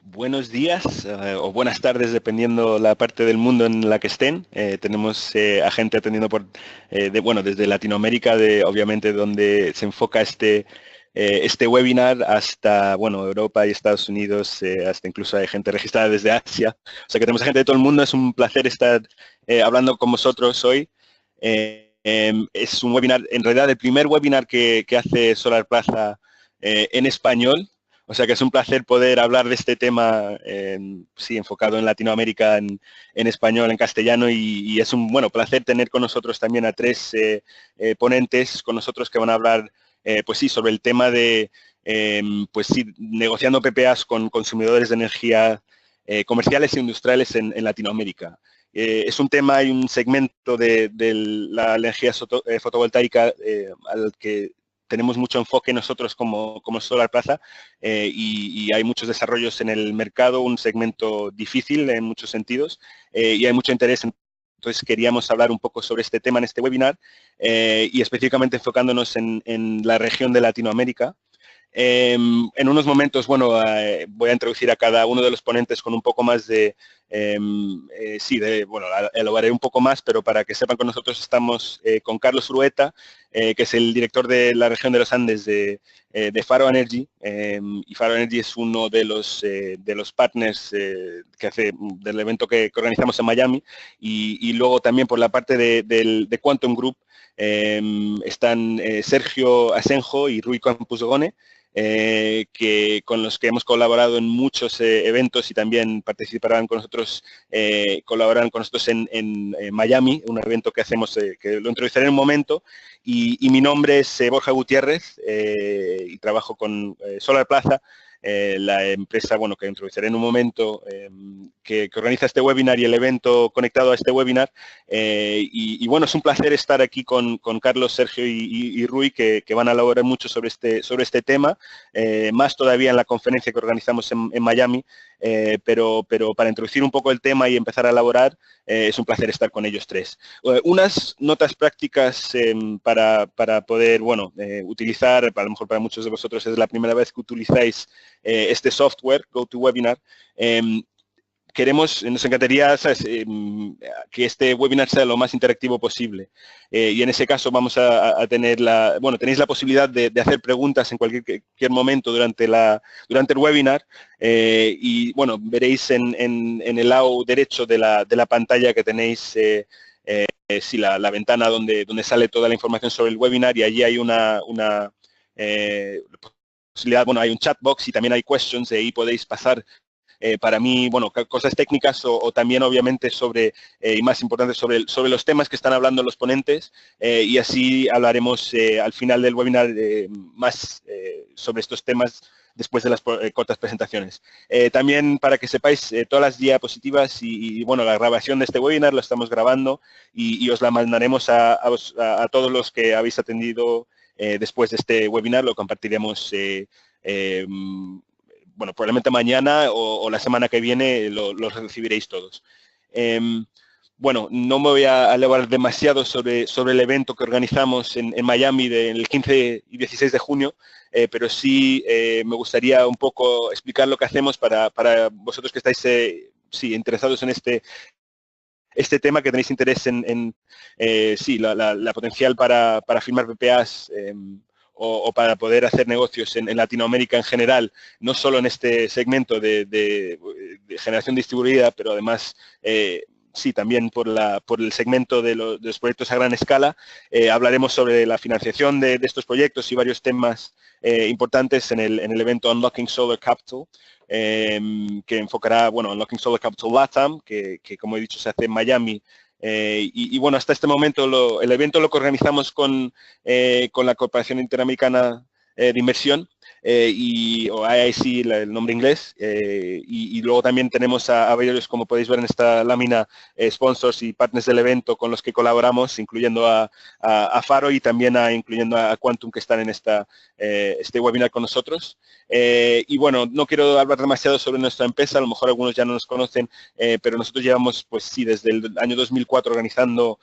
Buenos días o buenas tardes, dependiendo la parte del mundo en la que estén. Tenemos a gente atendiendo bueno, desde Latinoamérica, obviamente donde se enfoca este webinar, hasta bueno, Europa y Estados Unidos, hasta incluso hay gente registrada desde Asia. O sea que tenemos a gente de todo el mundo. Es un placer estar hablando con vosotros hoy. Es un webinar, en realidad, el primer webinar que hace Solar Plaza en español. O sea que es un placer poder hablar de este tema, sí, enfocado en Latinoamérica, en español, en castellano, y es un bueno placer tener con nosotros también a tres ponentes con nosotros que van a hablar, pues sí, sobre el tema de, pues sí, negociando PPAs con consumidores de energía comerciales e industriales en Latinoamérica. Es un tema y un segmento de la energía fotovoltaica al que tenemos mucho enfoque nosotros como Solar Plaza, y hay muchos desarrollos en el mercado, un segmento difícil en muchos sentidos, y hay mucho interés. Entonces queríamos hablar un poco sobre este tema en este webinar, y específicamente enfocándonos en la región de Latinoamérica. En unos momentos, bueno, voy a introducir a cada uno de los ponentes con un poco más sí, bueno, elaboraré un poco más, pero para que sepan, con nosotros estamos con Carlos Urueta, que es el director de la región de los Andes de Faro Energy, y Faro Energy es uno de los partners que hace del evento que organizamos en Miami, y luego también por la parte de Quantum Group están Sergio Asenjo y Rui Campuzgone, con los que hemos colaborado en muchos eventos y también participarán con nosotros, colaborarán con nosotros en Miami, un evento que hacemos, que lo introduciré en un momento. Y mi nombre es Borja Gutiérrez, y trabajo con Solar Plaza, la empresa, bueno, que introduciré en un momento, que organiza este webinar y el evento conectado a este webinar. Y bueno, es un placer estar aquí con Carlos, Sergio y Rui, que van a elaborar mucho sobre este tema, más todavía en la conferencia que organizamos en Miami, pero para introducir un poco el tema y empezar a elaborar, es un placer estar con ellos tres. Unas notas prácticas para poder, bueno, utilizar, a lo mejor para muchos de vosotros es la primera vez que utilizáis este software, GoToWebinar. Nos encantaría, ¿sabes? Que este webinar sea lo más interactivo posible. Y en ese caso vamos a tener bueno, tenéis la posibilidad de hacer preguntas en cualquier momento durante el webinar, y bueno, veréis en el lado derecho de la pantalla que tenéis, sí, la ventana donde sale toda la información sobre el webinar, y allí hay una posibilidad, bueno, hay un chat box y también hay questions, y ahí podéis pasar para mí, bueno, cosas técnicas o también obviamente sobre, y más importante, sobre los temas que están hablando los ponentes, y así hablaremos al final del webinar más sobre estos temas después de las cortas presentaciones. También para que sepáis, todas las diapositivas bueno, la grabación de este webinar lo estamos grabando y os la mandaremos a todos los que habéis atendido después de este webinar. Lo compartiremos bueno, probablemente mañana o la semana que viene los recibiréis todos. Bueno, no me voy a elevar demasiado sobre el evento que organizamos en Miami del 15 y 16 de junio, pero sí me gustaría un poco explicar lo que hacemos para vosotros que estáis sí, interesados en este tema, que tenéis interés en sí, la potencial para firmar PPAs, o para poder hacer negocios en Latinoamérica en general, no solo en este segmento de generación distribuida, pero además sí, también por el segmento de los proyectos a gran escala. Hablaremos sobre la financiación de estos proyectos y varios temas importantes en el evento Unlocking Solar Capital, que enfocará, bueno, Unlocking Solar Capital LATAM, que como he dicho se hace en Miami. Y bueno, hasta este momento el evento lo que organizamos con la Corporación Interamericana de Inversión, o IIC, el nombre inglés, y luego también tenemos a varios, como podéis ver en esta lámina, sponsors y partners del evento con los que colaboramos, incluyendo a Faro y también incluyendo a Quantum, que están en este webinar con nosotros. Y bueno, no quiero hablar demasiado sobre nuestra empresa, a lo mejor algunos ya no nos conocen, pero nosotros llevamos, pues sí, desde el año 2004 organizando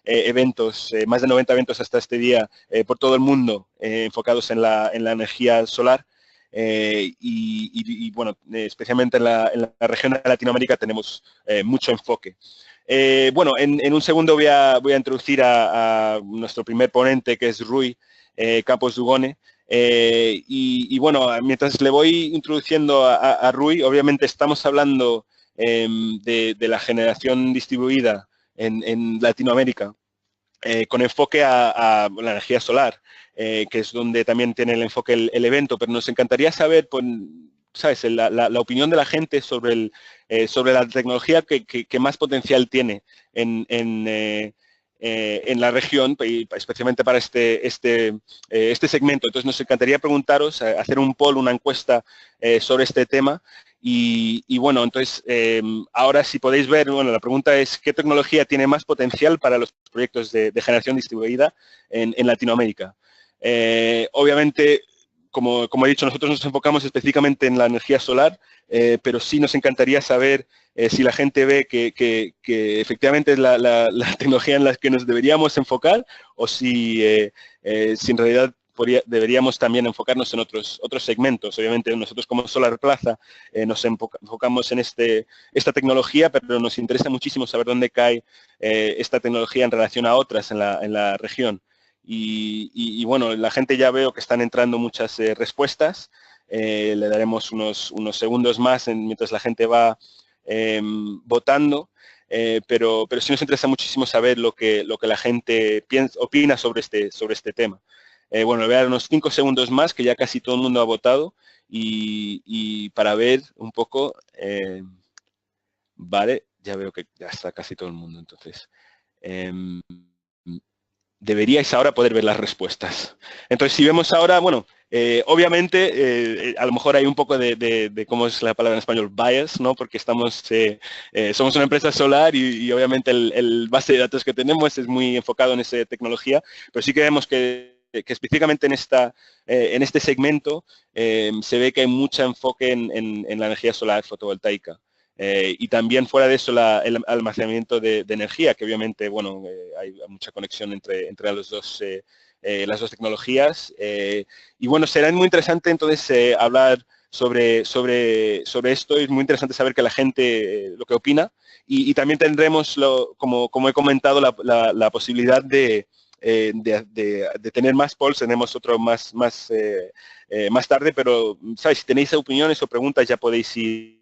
eventos, más de 90 eventos hasta este día, por todo el mundo, enfocados en la energía solar. bueno, especialmente en la región de Latinoamérica tenemos mucho enfoque. Bueno, en un segundo voy a introducir a nuestro primer ponente, que es Rui Campos Dugone. Bueno, mientras le voy introduciendo a Rui, obviamente estamos hablando de la generación distribuida en Latinoamérica, con enfoque a la energía solar, que es donde también tiene el enfoque el evento, pero nos encantaría saber, pues, ¿sabes?, la opinión de la gente sobre la tecnología que más potencial tiene en la región, especialmente para este segmento. Entonces nos encantaría preguntaros, hacer un poll, una encuesta sobre este tema. Y bueno, entonces, ahora si podéis ver, bueno, la pregunta es ¿qué tecnología tiene más potencial para los proyectos de generación distribuida en Latinoamérica? Obviamente, como he dicho, nosotros nos enfocamos específicamente en la energía solar, pero sí nos encantaría saber si la gente ve que efectivamente es la tecnología en la que nos deberíamos enfocar, o si en realidad deberíamos también enfocarnos en otros segmentos. Obviamente nosotros como Solar Plaza nos enfocamos en esta tecnología, pero nos interesa muchísimo saber dónde cae esta tecnología en relación a otras en la región. Y bueno, la gente, ya veo que están entrando muchas respuestas. Le daremos unos segundos más mientras la gente va votando. Pero sí nos interesa muchísimo saber lo que la gente opina sobre este tema. Bueno, le voy a dar unos 5 segundos más, que ya casi todo el mundo ha votado, y para ver un poco, vale, ya veo que ya está casi todo el mundo, entonces deberíais ahora poder ver las respuestas. Entonces, si vemos ahora, bueno, obviamente, a lo mejor hay un poco de cómo es la palabra en español, bias, ¿no? Porque somos una empresa solar y obviamente el base de datos que tenemos es muy enfocado en esa tecnología, pero sí que vemos que específicamente en este segmento se ve que hay mucho enfoque en la energía solar fotovoltaica. Y también fuera de eso el almacenamiento de energía, que obviamente, bueno, hay mucha conexión entre las dos tecnologías. Y bueno, será muy interesante entonces hablar sobre esto. Es muy interesante saber que la gente lo que opina, y también tendremos, como he comentado, la posibilidad de tener más polls. Tenemos otro más tarde, pero ¿sabes? Si tenéis opiniones o preguntas, ya podéis ir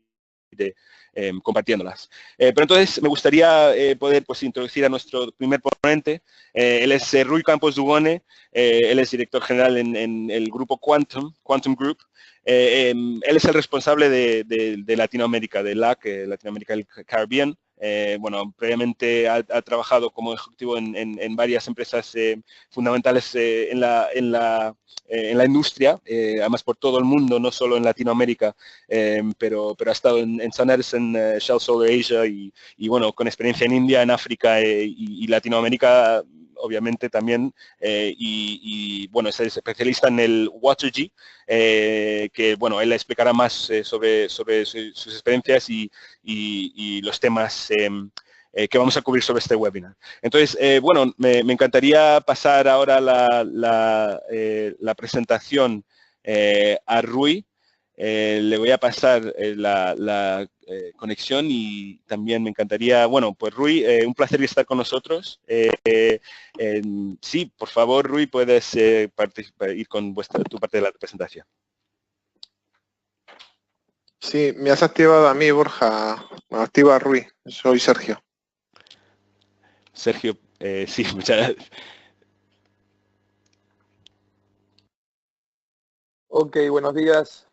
compartiéndolas. Pero entonces me gustaría poder, pues, introducir a nuestro primer ponente. Él es Rui Campos Dugone. Él es director general en el grupo Quantum Group. Él es el responsable de Latinoamérica, de LAC, Latinoamérica y el Caribbean. Bueno, previamente ha trabajado como ejecutivo en varias empresas fundamentales en la industria, además por todo el mundo, no solo en Latinoamérica, pero ha estado en Sun Edison, Shell Solar Asia, y bueno, con experiencia en India, en África y Latinoamérica, obviamente también, y bueno, es especialista en el Water-G, que bueno, él explicará más sobre sus experiencias y los temas que vamos a cubrir sobre este webinar. Entonces, bueno, me encantaría pasar ahora la presentación a Rui. Le voy a pasar la conexión, y también me encantaría, bueno, pues Rui, un placer estar con nosotros. Sí, por favor, Rui, puedes ir con tu parte de la presentación. Sí, me has activado a mí, Borja. Me activa a Rui. Soy Sergio. Sergio, sí, muchas gracias. Ok, buenos días,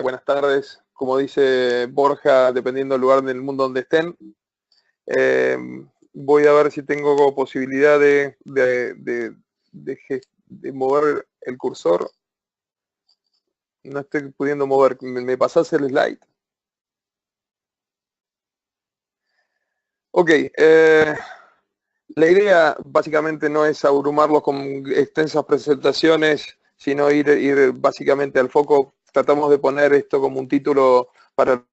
buenas tardes. Como dice Borja, dependiendo del lugar del mundo donde estén, voy a ver si tengo posibilidad de mover el cursor. No estoy pudiendo mover. ¿Me pasás el slide? Ok. La idea básicamente no es abrumarlos con extensas presentaciones, sino ir básicamente al foco. Tratamos de poner esto como un título para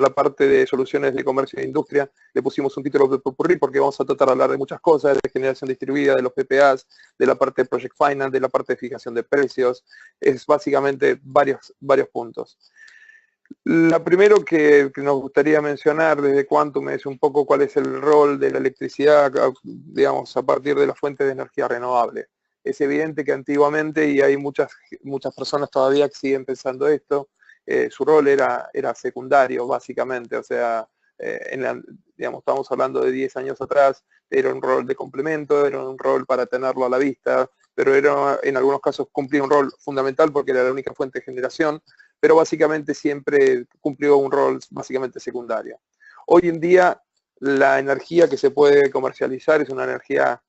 la parte de soluciones de comercio e industria le pusimos un título de popurrí porque vamos a tratar de hablar de muchas cosas, de generación distribuida, de los PPAs, de la parte de Project Finance, de la parte de fijación de precios. Es básicamente varios puntos. La primero que nos gustaría mencionar desde Quantum es un poco cuál es el rol de la electricidad, digamos, a partir de las fuentes de energía renovable. Es evidente que antiguamente, y hay muchas personas todavía que siguen pensando esto, su rol era secundario, básicamente. O sea, digamos, estamos hablando de 10 años atrás, era un rol de complemento, era un rol para tenerlo a la vista, pero era, en algunos casos cumplía un rol fundamental porque era la única fuente de generación, pero básicamente siempre cumplió un rol básicamente secundario. Hoy en día, la energía que se puede comercializar es una energía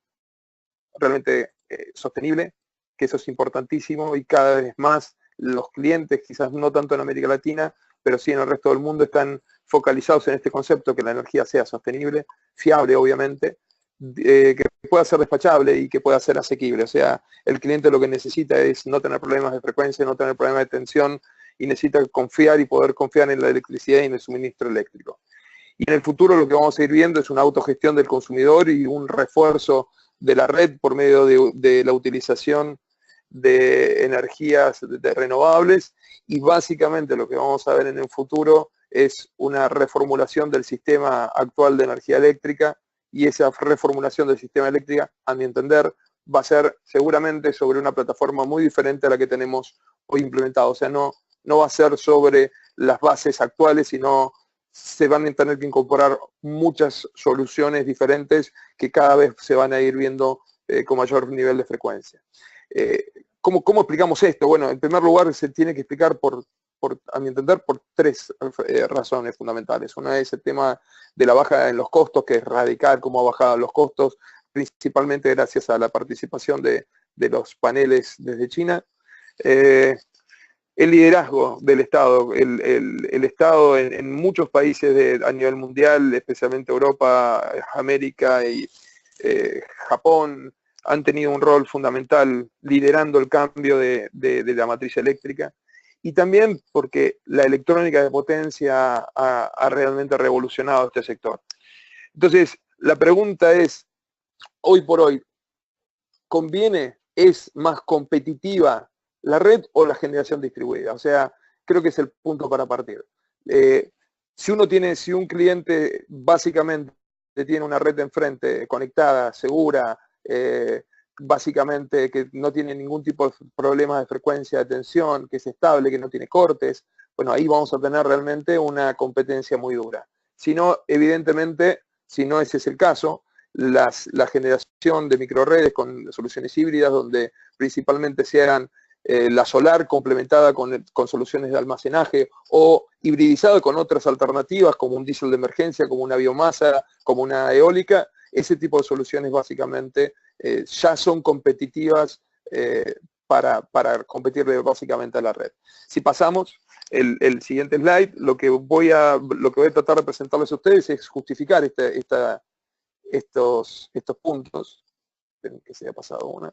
realmente sostenible, que eso es importantísimo, y cada vez más los clientes, quizás no tanto en América Latina, pero sí en el resto del mundo, están focalizados en este concepto, que la energía sea sostenible, fiable obviamente, que pueda ser despachable y que pueda ser asequible. O sea, el cliente lo que necesita es no tener problemas de frecuencia, no tener problemas de tensión, y necesita confiar y poder confiar en la electricidad y en el suministro eléctrico. Y en el futuro lo que vamos a ir viendo es una autogestión del consumidor y un refuerzo de la red por medio de la utilización de energías renovables, y básicamente lo que vamos a ver en el futuro es una reformulación del sistema actual de energía eléctrica, y esa reformulación del sistema eléctrico, a mi entender, va a ser seguramente sobre una plataforma muy diferente a la que tenemos hoy implementada. O sea, no va a ser sobre las bases actuales, sino se van a tener que incorporar muchas soluciones diferentes que cada vez se van a ir viendo con mayor nivel de frecuencia. ¿Cómo explicamos esto? Bueno, en primer lugar se tiene que explicar a mi entender, por tres razones fundamentales. Una es el tema de la baja en los costos, que es radical, cómo ha bajado los costos, principalmente gracias a la participación de los paneles desde China. El liderazgo del Estado. El Estado en muchos países a nivel mundial, especialmente Europa, América y Japón, han tenido un rol fundamental liderando el cambio de la matriz eléctrica. Y también porque la electrónica de potencia ha realmente revolucionado este sector. Entonces, la pregunta es, hoy por hoy, ¿es más competitiva la red o la generación distribuida? O sea, creo que es el punto para partir. Si un cliente básicamente tiene una red de enfrente conectada, segura, básicamente que no tiene ningún tipo de problemas de frecuencia de tensión, que es estable, que no tiene cortes, bueno, ahí vamos a tener realmente una competencia muy dura. Si no, evidentemente, si no ese es el caso, la generación de microredes con soluciones híbridas, donde principalmente se hagan la solar complementada con soluciones de almacenaje, o hibridizada con otras alternativas como un diésel de emergencia, como una biomasa, como una eólica, ese tipo de soluciones básicamente ya son competitivas para competir básicamente a la red. Si pasamos el siguiente slide, lo que voy a tratar de presentarles a ustedes es justificar estos puntos. Esperen que se haya pasado una.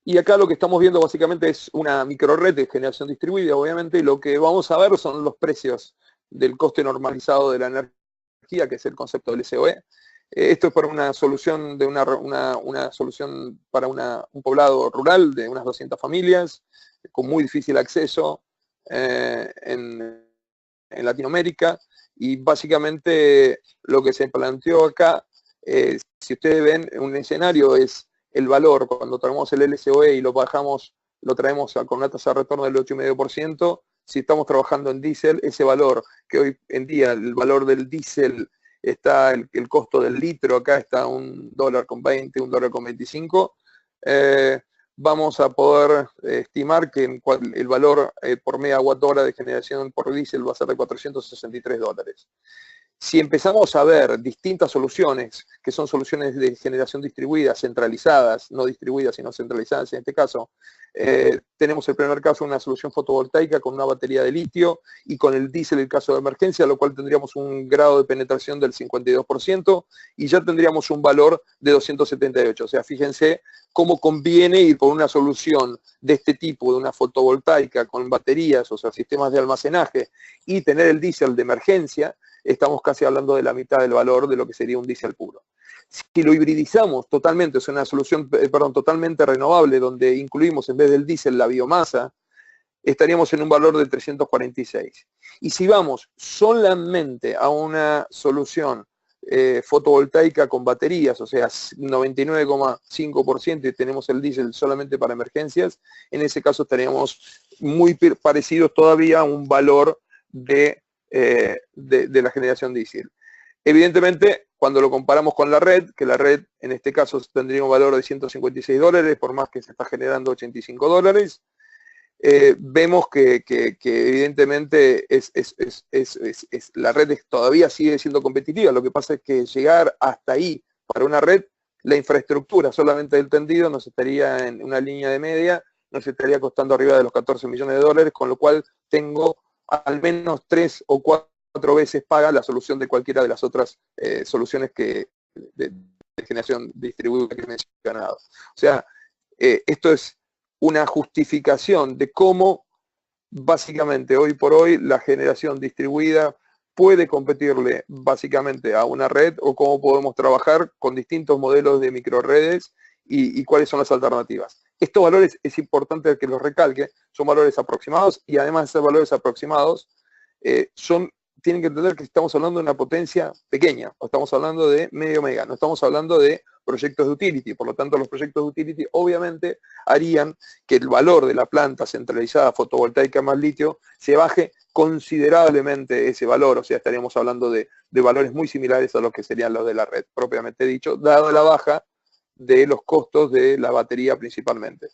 Y acá lo que estamos viendo básicamente es una microred de generación distribuida, obviamente, y lo que vamos a ver son los precios del coste normalizado de la energía, que es el concepto del LCOE. Esto es para una solución una solución para un poblado rural de unas 200 familias, con muy difícil acceso en Latinoamérica, y básicamente lo que se planteó acá, si ustedes ven un escenario, es el valor, cuando traemos el LCOE y lo traemos con una tasa de retorno del 8,5%, si estamos trabajando en diésel, ese valor, que hoy en día el valor del diésel está, el costo del litro acá está $1,20, $1,25, vamos a poder estimar que el valor por megawatt hora de generación por diésel va a ser de $463. Si empezamos a ver distintas soluciones, que son soluciones de generación distribuida, centralizadas, no distribuidas, sino centralizadas en este caso, tenemos el primer caso una solución fotovoltaica con una batería de litio y con el diésel el caso de emergencia, lo cual tendríamos un grado de penetración del 52% y ya tendríamos un valor de 278. O sea, fíjense cómo conviene ir por una solución de este tipo, de una fotovoltaica con baterías, o sea, sistemas de almacenaje, y tener el diésel de emergencia. Estamos casi hablando de la mitad del valor de lo que sería un diésel puro. Si lo hibridizamos totalmente, es una solución, totalmente renovable, donde incluimos en vez del diésel la biomasa, estaríamos en un valor de 346. Y si vamos solamente a una solución fotovoltaica con baterías, o sea, 99,5%, y tenemos el diésel solamente para emergencias, en ese caso estaríamos muy parecidos todavía a un valor de la generación diésel. Evidentemente, cuando lo comparamos con la red, que la red en este caso tendría un valor de $156, por más que se está generando $85, vemos que evidentemente la red todavía sigue siendo competitiva. Lo que pasa es que llegar hasta ahí para una red, la infraestructura solamente del tendido nos estaría en una línea de media, nos estaría costando arriba de los $14 millones, con lo cual tengo al menos 3 o 4 veces paga la solución de cualquiera de las otras soluciones de generación distribuida que he mencionado. O sea, esto es una justificación de cómo básicamente hoy por hoy la generación distribuida puede competirle básicamente a una red, o cómo podemos trabajar con distintos modelos de microredes y cuáles son las alternativas. Estos valores es importante que los recalque, son valores aproximados, y además de ser valores aproximados, tienen que entender que estamos hablando de una potencia pequeña, o estamos hablando de medio mega, no estamos hablando de proyectos de utility. Por lo tanto, los proyectos de utility obviamente harían que el valor de la planta centralizada fotovoltaica más litio se baje considerablemente ese valor, o sea, estaríamos hablando de valores muy similares a los que serían los de la red, propiamente dicho, dada la baja de los costos de la batería principalmente.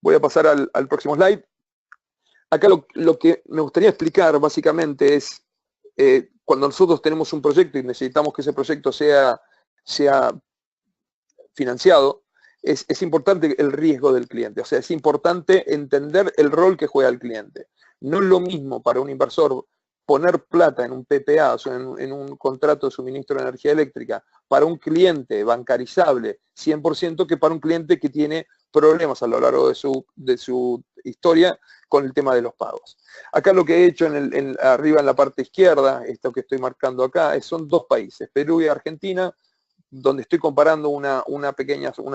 Voy a pasar al próximo slide. Acá lo que me gustaría explicar básicamente es, cuando nosotros tenemos un proyecto y necesitamos que ese proyecto sea financiado, es importante el riesgo del cliente. O sea, es importante entender el rol que juega el cliente. No es lo mismo para un inversor poner plata en un PPA, o sea, en un contrato de suministro de energía eléctrica, para un cliente bancarizable 100%, que para un cliente que tiene problemas a lo largo de su historia con el tema de los pagos. Acá lo que he hecho arriba en la parte izquierda, esto que estoy marcando acá, son dos países, Perú y Argentina, donde estoy comparando una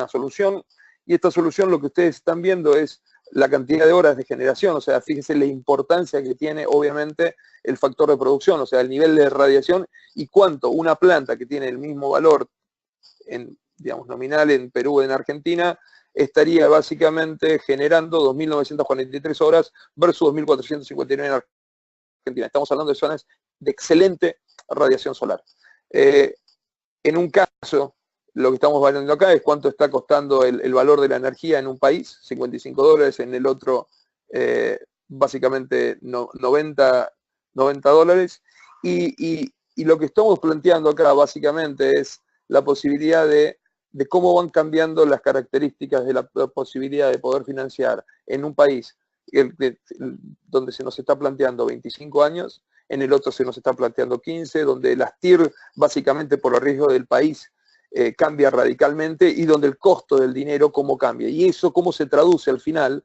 solución, y esta solución lo que ustedes están viendo es la cantidad de horas de generación. O sea, fíjense la importancia que tiene obviamente el factor de producción, o sea, el nivel de radiación, y cuánto una planta que tiene el mismo valor digamos, nominal en Perú o en Argentina, estaría básicamente generando 2.943 horas versus 2.459 en Argentina. Estamos hablando de zonas de excelente radiación solar. En un caso, lo que estamos valorando acá es cuánto está costando el valor de la energía en un país, $55, en el otro básicamente $90, y lo que estamos planteando acá básicamente es la posibilidad de cómo van cambiando las características de la posibilidad de poder financiar en un país donde se nos está planteando 25 años, en el otro se nos está planteando 15, donde las TIR, básicamente por el riesgo del país, cambia radicalmente, y donde el costo del dinero cómo cambia. Y eso cómo se traduce al final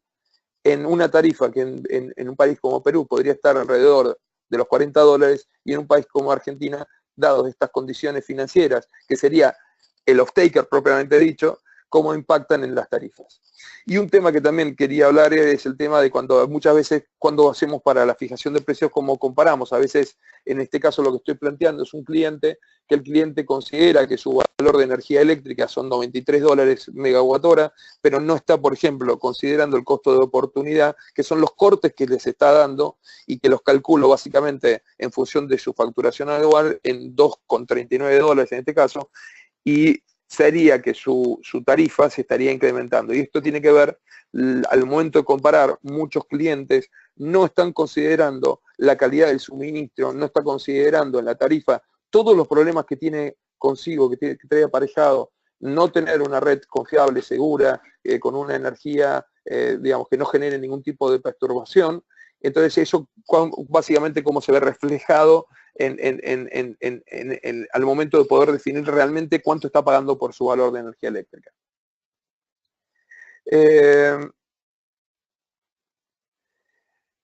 en una tarifa que en un país como Perú podría estar alrededor de los $40, y en un país como Argentina, dadas estas condiciones financieras, que sería el off-taker propiamente dicho, cómo impactan en las tarifas. Y un tema que también quería hablar es el tema de muchas veces cuando hacemos para la fijación de precios, cómo comparamos. A veces, en este caso lo que estoy planteando es un cliente que el cliente considera que su valor de energía eléctrica son $93 megawatt hora, pero no está, por ejemplo, considerando el costo de oportunidad, que son los cortes que les está dando, y que los calculo básicamente en función de su facturación anual en $2,39 en este caso, y sería que su tarifa se estaría incrementando. Y esto tiene que ver, al momento de comparar, muchos clientes no están considerando la calidad del suministro, no está considerando en la tarifa todos los problemas que tiene consigo, que trae aparejado no tener una red confiable, segura, con una energía, digamos, que no genere ningún tipo de perturbación. Entonces eso básicamente cómo se ve reflejado al momento de poder definir realmente cuánto está pagando por su valor de energía eléctrica.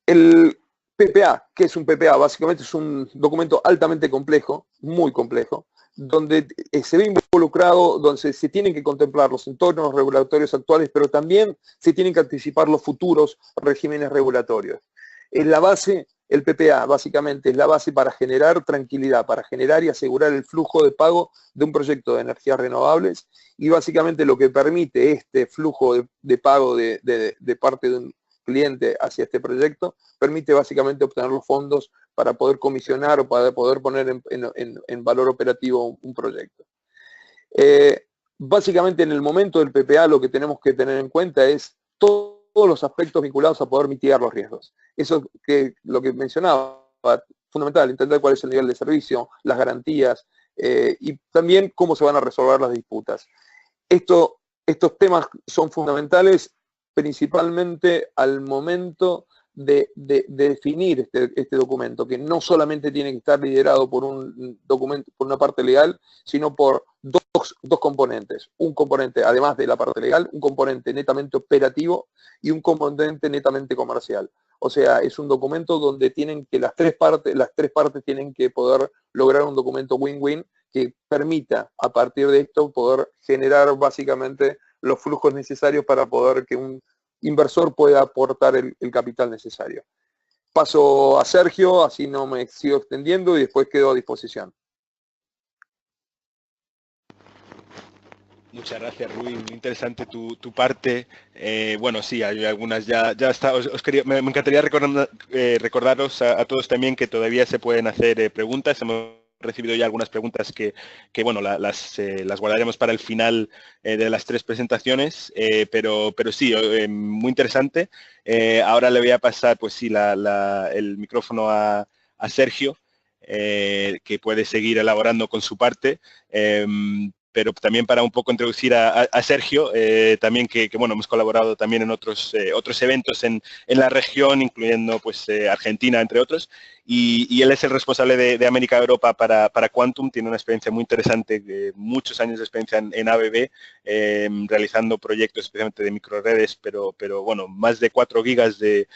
El PPA, ¿qué es un PPA? Básicamente es un documento altamente complejo, muy complejo, donde se ve involucrado, donde se tienen que contemplar los entornos regulatorios actuales, pero también se tienen que anticipar los futuros regímenes regulatorios. Es la base, el PPA básicamente es la base para generar tranquilidad, para generar y asegurar el flujo de pago de un proyecto de energías renovables, y básicamente lo que permite este flujo de pago de parte de un cliente hacia este proyecto, permite básicamente obtener los fondos para poder comisionar o para poder poner en valor operativo un proyecto. Básicamente en el momento del PPA lo que tenemos que tener en cuenta es todos los aspectos vinculados a poder mitigar los riesgos. Eso lo que mencionaba, fundamental, entender cuál es el nivel de servicio, las garantías y también cómo se van a resolver las disputas. Estos temas son fundamentales principalmente al momento de definir este documento, que no solamente tiene que estar liderado por un documento, por una parte legal, sino por dos componentes. Un componente, además de la parte legal, un componente netamente operativo y un componente netamente comercial. O sea, es un documento donde tienen que las tres partes tienen que poder lograr un documento win-win que permita, a partir de esto, poder generar básicamente los flujos necesarios para poder que un inversor pueda aportar el capital necesario. Paso a Sergio, así no me sigo extendiendo y después quedo a disposición. Muchas gracias, Rui. Muy interesante tu parte. Bueno, sí, hay algunas ya está. Me encantaría recordaros a todos también que todavía se pueden hacer preguntas. Hemos recibido ya algunas preguntas que bueno, las guardaremos para el final de las tres presentaciones, pero sí, muy interesante. Ahora le voy a pasar, pues sí, el micrófono a Sergio, que puede seguir elaborando con su parte. Pero también para un poco introducir a Sergio, también que bueno, hemos colaborado también en otros eventos en la región, incluyendo pues Argentina, entre otros, y él es el responsable de América Europa para Quantum. Tiene una experiencia muy interesante, muchos años de experiencia en ABB, realizando proyectos especialmente de microredes, pero bueno, más de 4 gigas de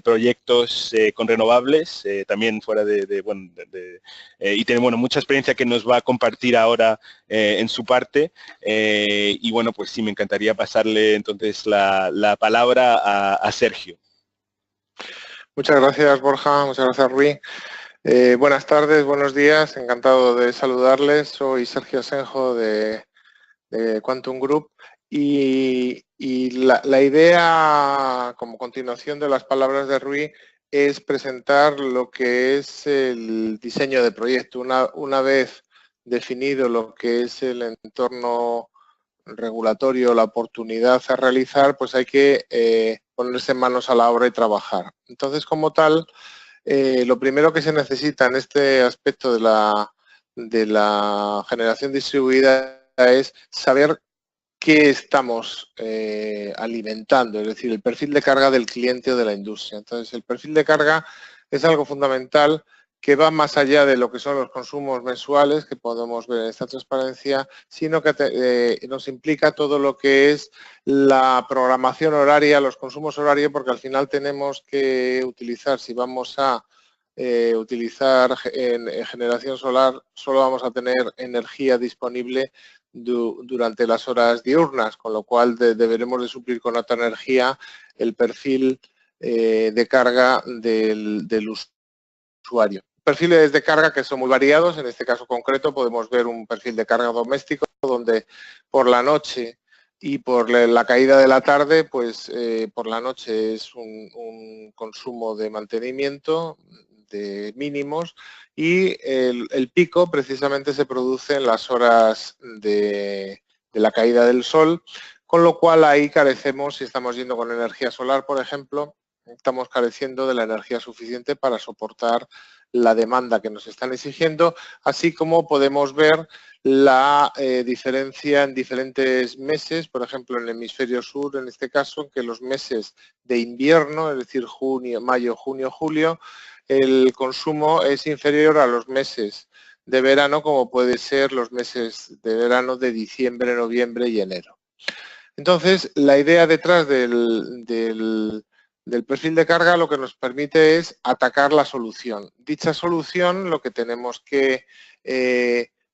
proyectos con renovables, también fuera y tiene bueno, mucha experiencia que nos va a compartir ahora en su parte, y bueno, pues sí, me encantaría pasarle entonces la palabra a Sergio. Muchas gracias, Borja, muchas gracias, Rui. Buenas tardes, buenos días, encantado de saludarles. Soy Sergio Asenjo de Quantum Group y la idea, como continuación de las palabras de Rui, es presentar lo que es el diseño de proyecto. Una vez definido lo que es el entorno regulatorio, la oportunidad a realizar, pues hay que ponerse manos a la obra y trabajar. Entonces, como tal, lo primero que se necesita en este aspecto de la generación distribuida es saber qué estamos alimentando, es decir, el perfil de carga del cliente o de la industria. Entonces, el perfil de carga es algo fundamental que va más allá de lo que son los consumos mensuales que podemos ver en esta transparencia, sino que nos implica todo lo que es la programación horaria, los consumos horarios, porque al final tenemos que utilizar, si vamos a utilizar en generación solar, solo vamos a tener energía disponible durante las horas diurnas, con lo cual deberemos de suplir con otra energía el perfil de carga del usuario. Perfiles de carga que son muy variados. En este caso concreto podemos ver un perfil de carga doméstico donde por la noche y por la caída de la tarde, pues por la noche es un consumo de mantenimiento de mínimos y el pico precisamente se produce en las horas de la caída del sol, con lo cual ahí carecemos, si estamos yendo con energía solar, por ejemplo, estamos careciendo de la energía suficiente para soportar la demanda que nos están exigiendo, así como podemos ver la diferencia en diferentes meses, por ejemplo en el hemisferio sur, en este caso, que los meses de invierno, es decir, junio, mayo, junio, julio, el consumo es inferior a los meses de verano, como puede ser los meses de verano de diciembre, noviembre y enero. Entonces, la idea detrás del perfil de carga lo que nos permite es atacar la solución. Dicha solución, lo que tenemos que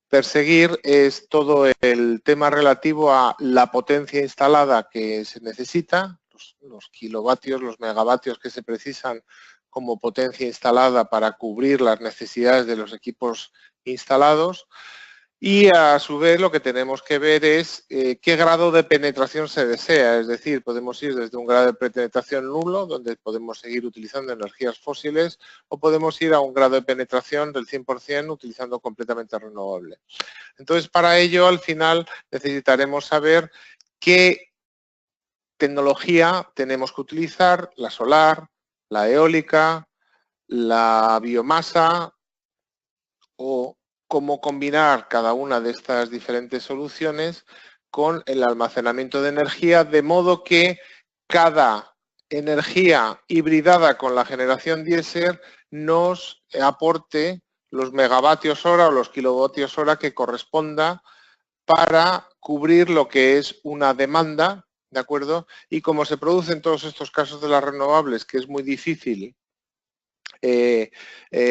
perseguir es todo el tema relativo a la potencia instalada que se necesita, los kilovatios, los megavatios que se precisan como potencia instalada para cubrir las necesidades de los equipos instalados. Y a su vez lo que tenemos que ver es qué grado de penetración se desea, es decir, podemos ir desde un grado de penetración nulo, donde podemos seguir utilizando energías fósiles, o podemos ir a un grado de penetración del 100% utilizando completamente renovable. Entonces, para ello, al final, necesitaremos saber qué tecnología tenemos que utilizar, la solar, la eólica, la biomasa o cómo combinar cada una de estas diferentes soluciones con el almacenamiento de energía, de modo que cada energía hibridada con la generación diésel nos aporte los megavatios hora o los kilovatios hora que corresponda para cubrir lo que es una demanda, ¿de acuerdo? Y como se produce en todos estos casos de las renovables, que es muy difícil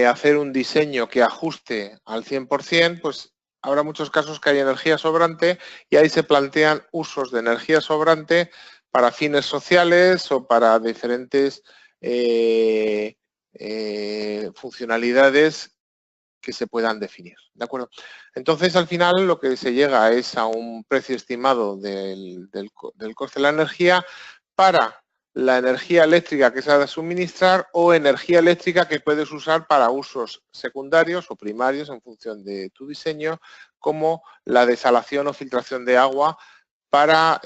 hacer un diseño que ajuste al 100%, pues habrá muchos casos que hay energía sobrante y ahí se plantean usos de energía sobrante para fines sociales o para diferentes funcionalidades que se puedan definir, ¿de acuerdo? Entonces, al final, lo que se llega es a un precio estimado del coste de la energía para la energía eléctrica que se ha de suministrar o energía eléctrica que puedes usar para usos secundarios o primarios en función de tu diseño, como la desalación o filtración de agua para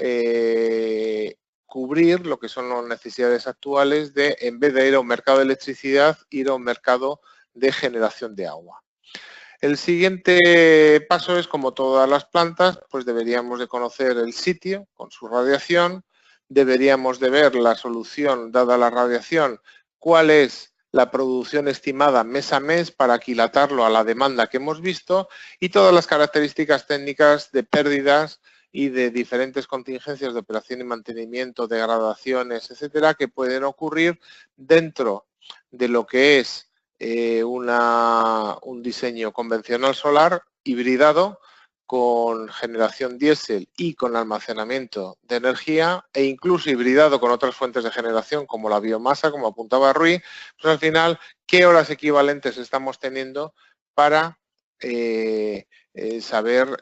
cubrir lo que son las necesidades actuales de, en vez de ir a un mercado de electricidad, ir a un mercado de generación de agua. El siguiente paso es, como todas las plantas, pues deberíamos de conocer el sitio con su radiación, deberíamos de ver la solución, dada la radiación, cuál es la producción estimada mes a mes para aquilatarlo a la demanda que hemos visto y todas las características técnicas de pérdidas y de diferentes contingencias de operación y mantenimiento, degradaciones, etcétera, que pueden ocurrir dentro de lo que es un diseño convencional solar hibridado con generación diésel y con almacenamiento de energía e incluso hibridado con otras fuentes de generación como la biomasa, como apuntaba Rui, pues al final, ¿qué horas equivalentes estamos teniendo para saber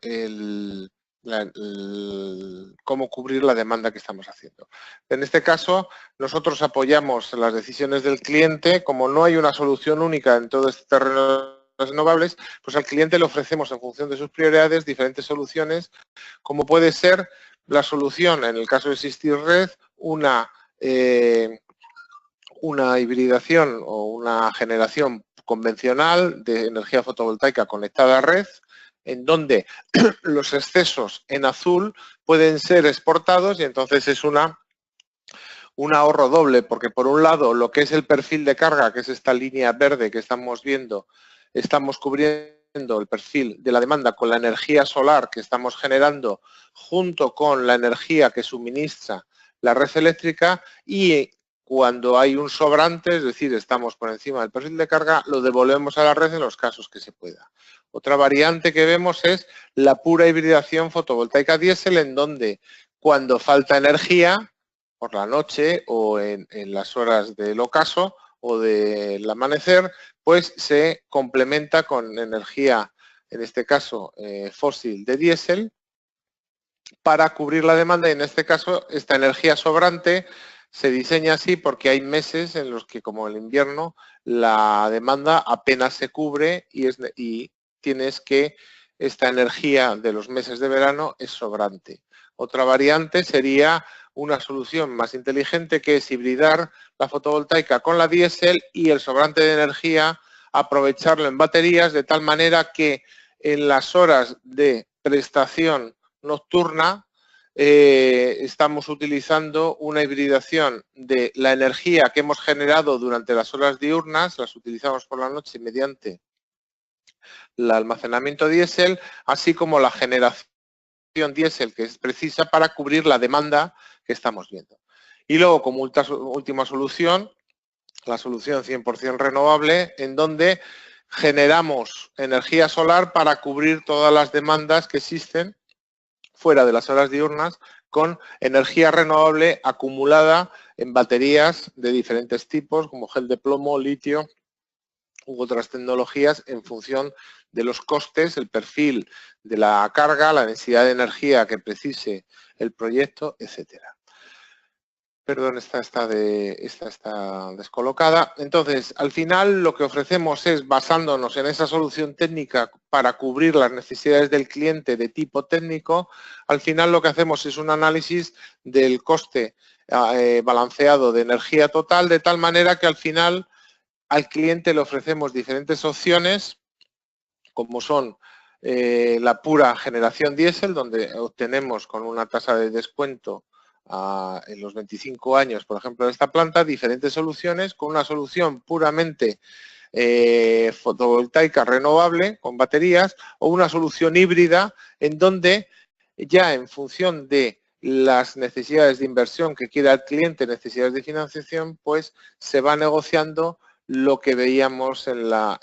cómo cubrir la demanda que estamos haciendo? En este caso, nosotros apoyamos las decisiones del cliente. Como no hay una solución única en todo este terreno renovables, pues al cliente le ofrecemos en función de sus prioridades diferentes soluciones, como puede ser la solución, en el caso de existir red, una hibridación o una generación convencional de energía fotovoltaica conectada a red, en donde los excesos en azul pueden ser exportados y entonces es un ahorro doble, porque por un lado lo que es el perfil de carga, que es esta línea verde que estamos viendo, estamos cubriendo el perfil de la demanda con la energía solar que estamos generando junto con la energía que suministra la red eléctrica, y cuando hay un sobrante, es decir, estamos por encima del perfil de carga, lo devolvemos a la red en los casos que se pueda. Otra variante que vemos es la pura hibridación fotovoltaica diésel, en donde cuando falta energía por la noche o en las horas del ocaso o del amanecer, pues se complementa con energía, en este caso fósil de diésel, para cubrir la demanda, y en este caso esta energía sobrante se diseña así porque hay meses en los que, como el invierno, la demanda apenas se cubre y tienes que esta energía de los meses de verano es sobrante. Otra variante sería una solución más inteligente, que es hibridar la fotovoltaica con la diésel y el sobrante de energía aprovecharlo en baterías, de tal manera que en las horas de prestación nocturna estamos utilizando una hibridación de la energía que hemos generado durante las horas diurnas, las utilizamos por la noche mediante el almacenamiento diésel, así como la generación diésel que es precisa para cubrir la demanda que estamos viendo. Y luego, como última solución, la solución 100% renovable, en donde generamos energía solar para cubrir todas las demandas que existen fuera de las horas diurnas con energía renovable acumulada en baterías de diferentes tipos, como gel de plomo, litio u otras tecnologías, en función de los costes, el perfil de la carga, la densidad de energía que precise el proyecto, etcétera. Perdón, esta está descolocada. Entonces, al final lo que ofrecemos es, basándonos en esa solución técnica para cubrir las necesidades del cliente de tipo técnico, al final lo que hacemos es un análisis del coste balanceado de energía total, de tal manera que al final al cliente le ofrecemos diferentes opciones, como son la pura generación diésel, donde obtenemos con una tasa de descuento en los 25 años, por ejemplo, de esta planta, diferentes soluciones, con una solución puramente fotovoltaica renovable con baterías, o una solución híbrida en donde ya en función de las necesidades de inversión que quiera el cliente, necesidades de financiación, pues se va negociando lo que veíamos en la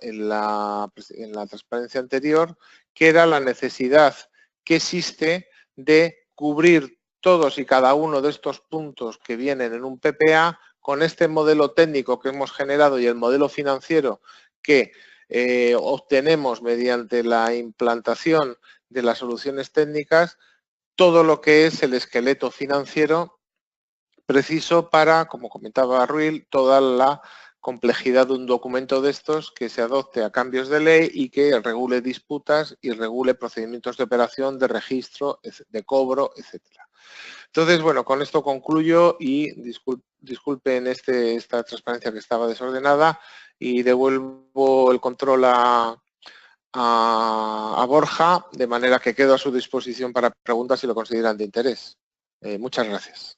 transparencia anterior, que era la necesidad que existe de cubrir todos y cada uno de estos puntos que vienen en un PPA con este modelo técnico que hemos generado y el modelo financiero que obtenemos mediante la implantación de las soluciones técnicas, todo lo que es el esqueleto financiero preciso para, como comentaba Ruil, toda la complejidad de un documento de estos que se adopte a cambios de ley y que regule disputas y regule procedimientos de operación, de registro, de cobro, etcétera. Entonces, bueno, con esto concluyo y disculpen esta transparencia que estaba desordenada y devuelvo el control a Borja, de manera que quedo a su disposición para preguntas si lo consideran de interés. Muchas gracias.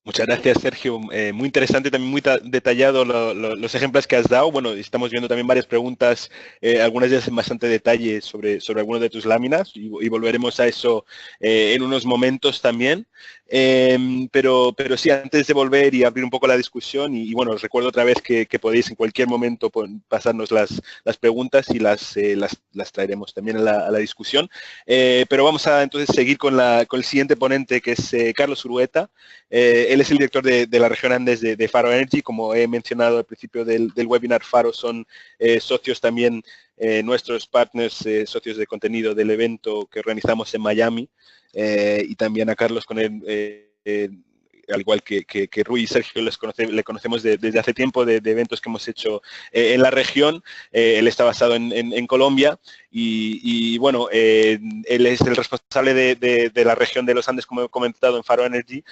Muchas gracias, Sergio. Muy interesante, también muy detallado los ejemplos que has dado. Bueno, estamos viendo también varias preguntas, algunas de ellas en bastante detalle sobre algunas de tus láminas y volveremos a eso en unos momentos también. Pero sí, antes de volver y abrir un poco la discusión, y bueno, os recuerdo otra vez que podéis en cualquier momento pasarnos las preguntas y las traeremos también a la discusión. Pero vamos a entonces seguir con el siguiente ponente, que es Carlos Urueta. Él es el director de la región Andes de Faro Energy. Como he mencionado al principio del webinar, Faro son socios también, nuestros partners, socios de contenido del evento que organizamos en Miami, y también a Carlos con él, al igual que Rui y Sergio, le conocemos desde hace tiempo de eventos que hemos hecho en la región. Él está basado en Colombia y bueno, él es el responsable de la región de los Andes, como he comentado, en Faro Energy,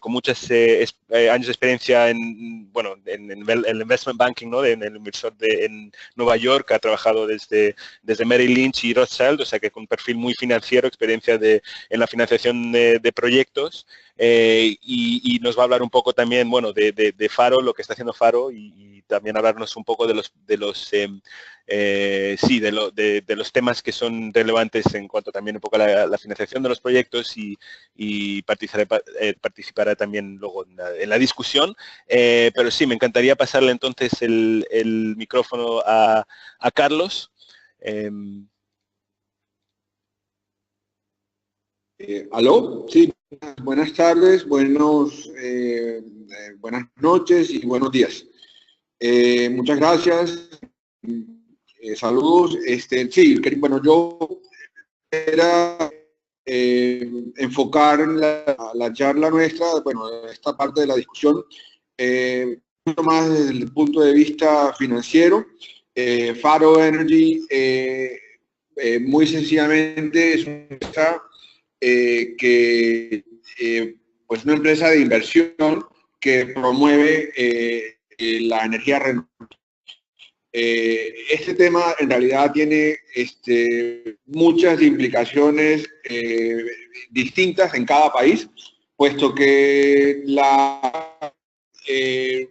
con muchos años de experiencia en el investment banking, ¿no? En el inversor en Nueva York. Ha trabajado desde Merrill Lynch y Rothschild, o sea que con un perfil muy financiero, experiencia en la financiación de proyectos. Y nos va a hablar un poco también, bueno, de Faro, lo que está haciendo Faro, y también hablarnos un poco de los temas que son relevantes en cuanto también un poco a la financiación de los proyectos, y participará también luego en la discusión. Pero sí, me encantaría pasarle entonces el micrófono a Carlos. ¿Aló? Sí, buenas tardes, buenas noches y buenos días. Muchas gracias. Saludos. Sí, bueno, yo quisiera enfocar la charla nuestra, bueno, esta parte de la discusión, mucho más desde el punto de vista financiero. Faro Energy, muy sencillamente, es una empresa que pues una empresa de inversión que promueve la energía renovable. Este tema en realidad tiene muchas implicaciones distintas en cada país, puesto que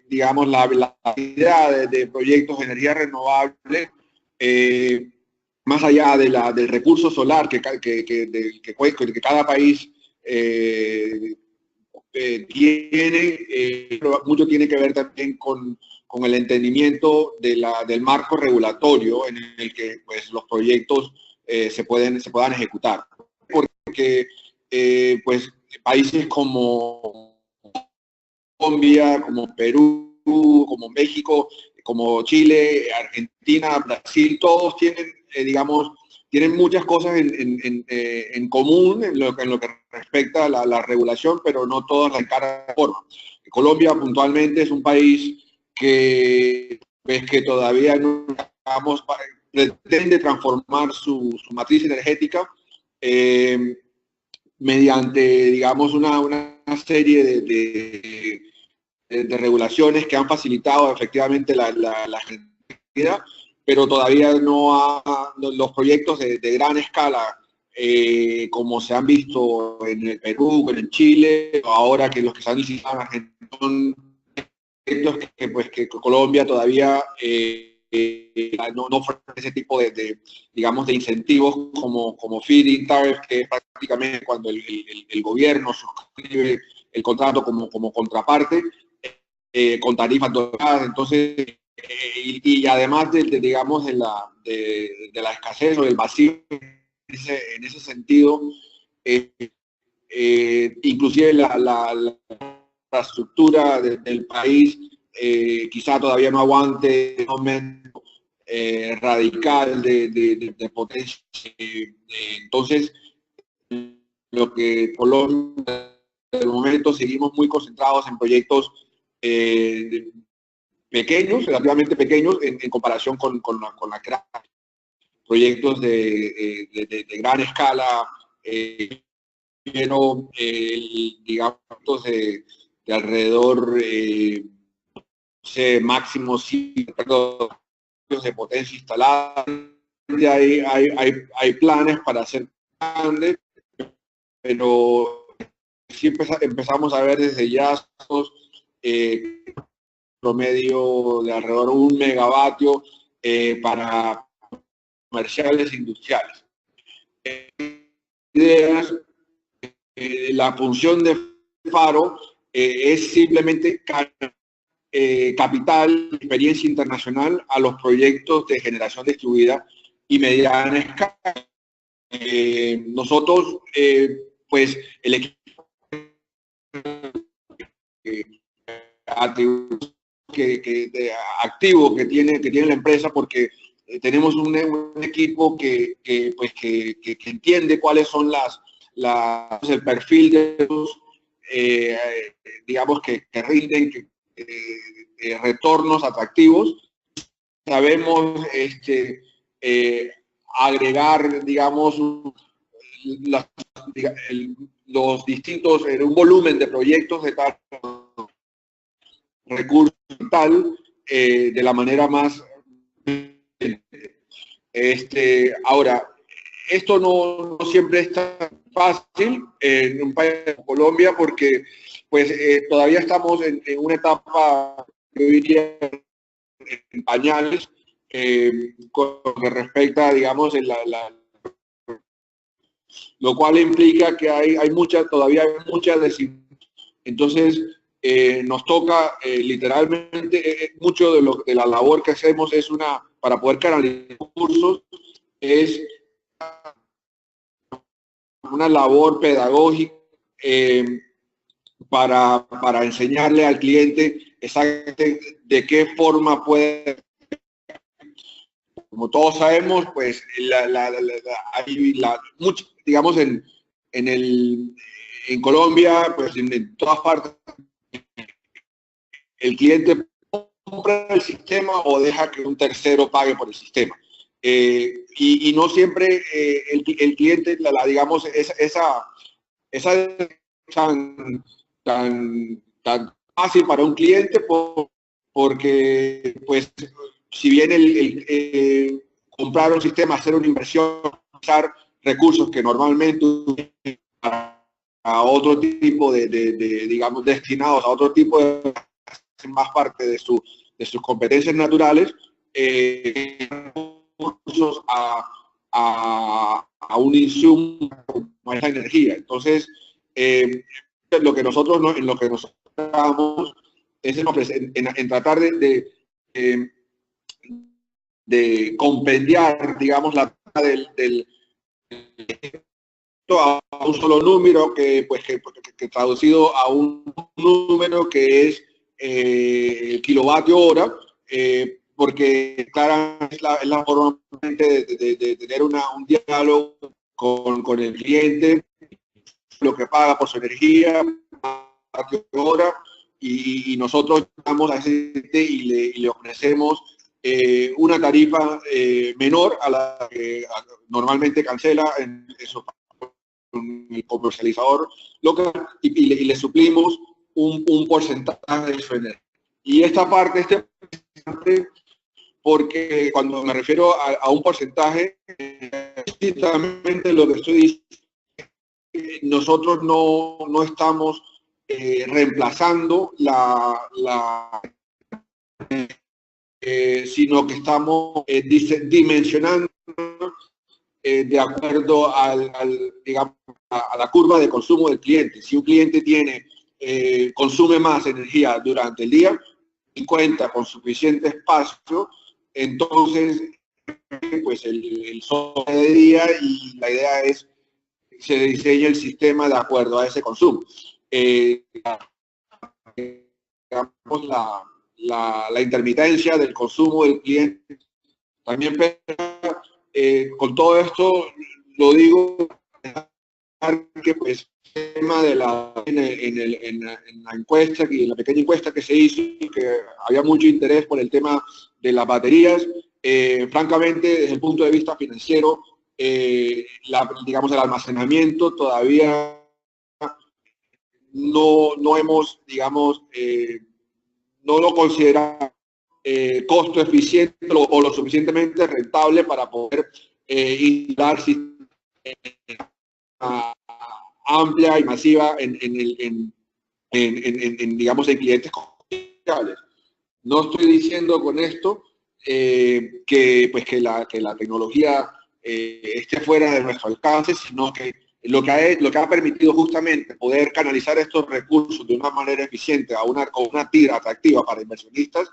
digamos, la idea de proyectos de energía renovable, más allá del recurso solar que cada país tiene, mucho tiene que ver también con el entendimiento del marco regulatorio en el que pues, los proyectos se puedan ejecutar. Porque pues, países como Colombia, como Perú, como México, como Chile, Argentina, Brasil, todos tienen, digamos, tienen muchas cosas en común en lo que respecta a la regulación, pero no todas la encaran de forma. Colombia puntualmente es un país que todavía no, digamos, pretende transformar su matriz energética mediante, digamos, una serie de regulaciones que han facilitado efectivamente la actividad, pero todavía los proyectos de gran escala, como se han visto en el Perú, en Chile, ahora que los que se han licitado en Argentina son proyectos que Colombia todavía no ofrece ese tipo digamos, de incentivos como feed-in tariff, que es prácticamente cuando el gobierno suscribe el contrato como contraparte, con tarifas doradas. Entonces, y además digamos, de la escasez o del vacío en ese sentido, inclusive la infraestructura del país quizá todavía no aguante un aumento radical de potencia. Entonces, lo que Colombia, en el momento, seguimos muy concentrados en proyectos pequeños, relativamente pequeños, en comparación con la gran proyectos de gran escala, pero digamos de alrededor máximo de potencia instalada. Hay planes para hacer grandes, pero sí empezamos a ver desde ya promedio de alrededor de 1 megavatio para comerciales industriales. La función de Faro es simplemente capital, experiencia internacional a los proyectos de generación distribuida y mediana escala. Nosotros, pues, el equipo activo que tiene la empresa, porque tenemos un equipo que entiende cuáles son el perfil de los, digamos, que rinden retornos atractivos. Sabemos agregar, digamos, los distintos, un volumen de proyectos de tal recurso tal, de la manera más... ahora, esto no siempre es tan fácil en un país como Colombia, porque pues todavía estamos en una etapa, yo diría, en pañales, con lo que respecta, digamos, lo cual implica que todavía hay mucha desinformación. Entonces, nos toca literalmente, mucho de la labor que hacemos es para poder canalizar recursos, es una labor pedagógica para enseñarle al cliente exactamente de qué forma puede. Como todos sabemos, pues digamos en Colombia, pues en todas partes, el cliente compra el sistema o deja que un tercero pague por el sistema. Y no siempre el cliente, digamos, esa tan fácil para un cliente porque, pues, si bien comprar un sistema, hacer una inversión, usar recursos que normalmente a otro tipo digamos, destinados a otro tipo de, hacen más parte de sus competencias naturales, recursos a un insumo como es la energía. Entonces, en lo que nosotros estamos es en tratar de compendiar, digamos, la del a un solo número que traducido a un número que es el kilovatio hora, porque claramente es la forma de tener un diálogo con el cliente, lo que paga por su energía, hora, y nosotros vamos a ese cliente y le ofrecemos una tarifa menor a la que normalmente cancela en el comercializador local y le suplimos un porcentaje de su energía. Y esta parte, porque cuando me refiero a un porcentaje, exactamente lo que estoy diciendo, nosotros no estamos reemplazando sino que estamos dimensionando de acuerdo digamos, a la curva de consumo del cliente. Si un cliente consume más energía durante el día y cuenta con suficiente espacio, entonces pues el sol de día, y la idea es que se diseñe el sistema de acuerdo a ese consumo. Digamos, la intermitencia del consumo del cliente también pesa. Con todo esto lo digo que pues el tema de en la encuesta, en la pequeña encuesta que se hizo, que había mucho interés por el tema de las baterías. Francamente, desde el punto de vista financiero, digamos, el almacenamiento todavía no hemos, digamos, no lo consideramos costo eficiente o lo suficientemente rentable para poder instalar amplia y masiva digamos, en clientes comerciales. No estoy diciendo con esto que la tecnología esté fuera de nuestro alcance, sino que lo que ha permitido justamente poder canalizar estos recursos de una manera eficiente con una tira atractiva para inversionistas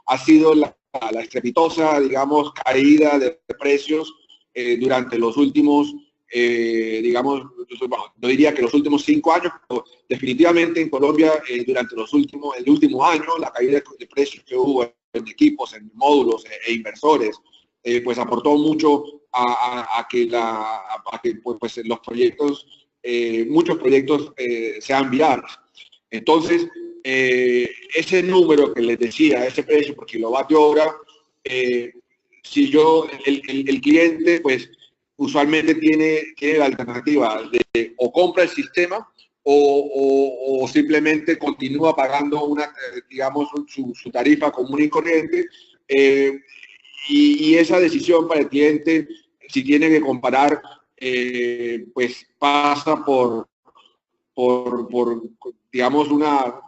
ha sido la estrepitosa, digamos, caída de precios durante los últimos, digamos, no diría que los últimos 5 años, pero definitivamente en Colombia durante el último año, la caída de precios que hubo en equipos, en módulos e inversores, pues aportó mucho a que pues, los proyectos, muchos proyectos sean viables. Entonces, ese número que les decía, ese precio por kilovatio hora, si el cliente, pues usualmente tiene la alternativa de o compra el sistema o simplemente continúa pagando digamos, su tarifa común y corriente, y esa decisión para el cliente, si tiene que comparar, pues pasa por digamos,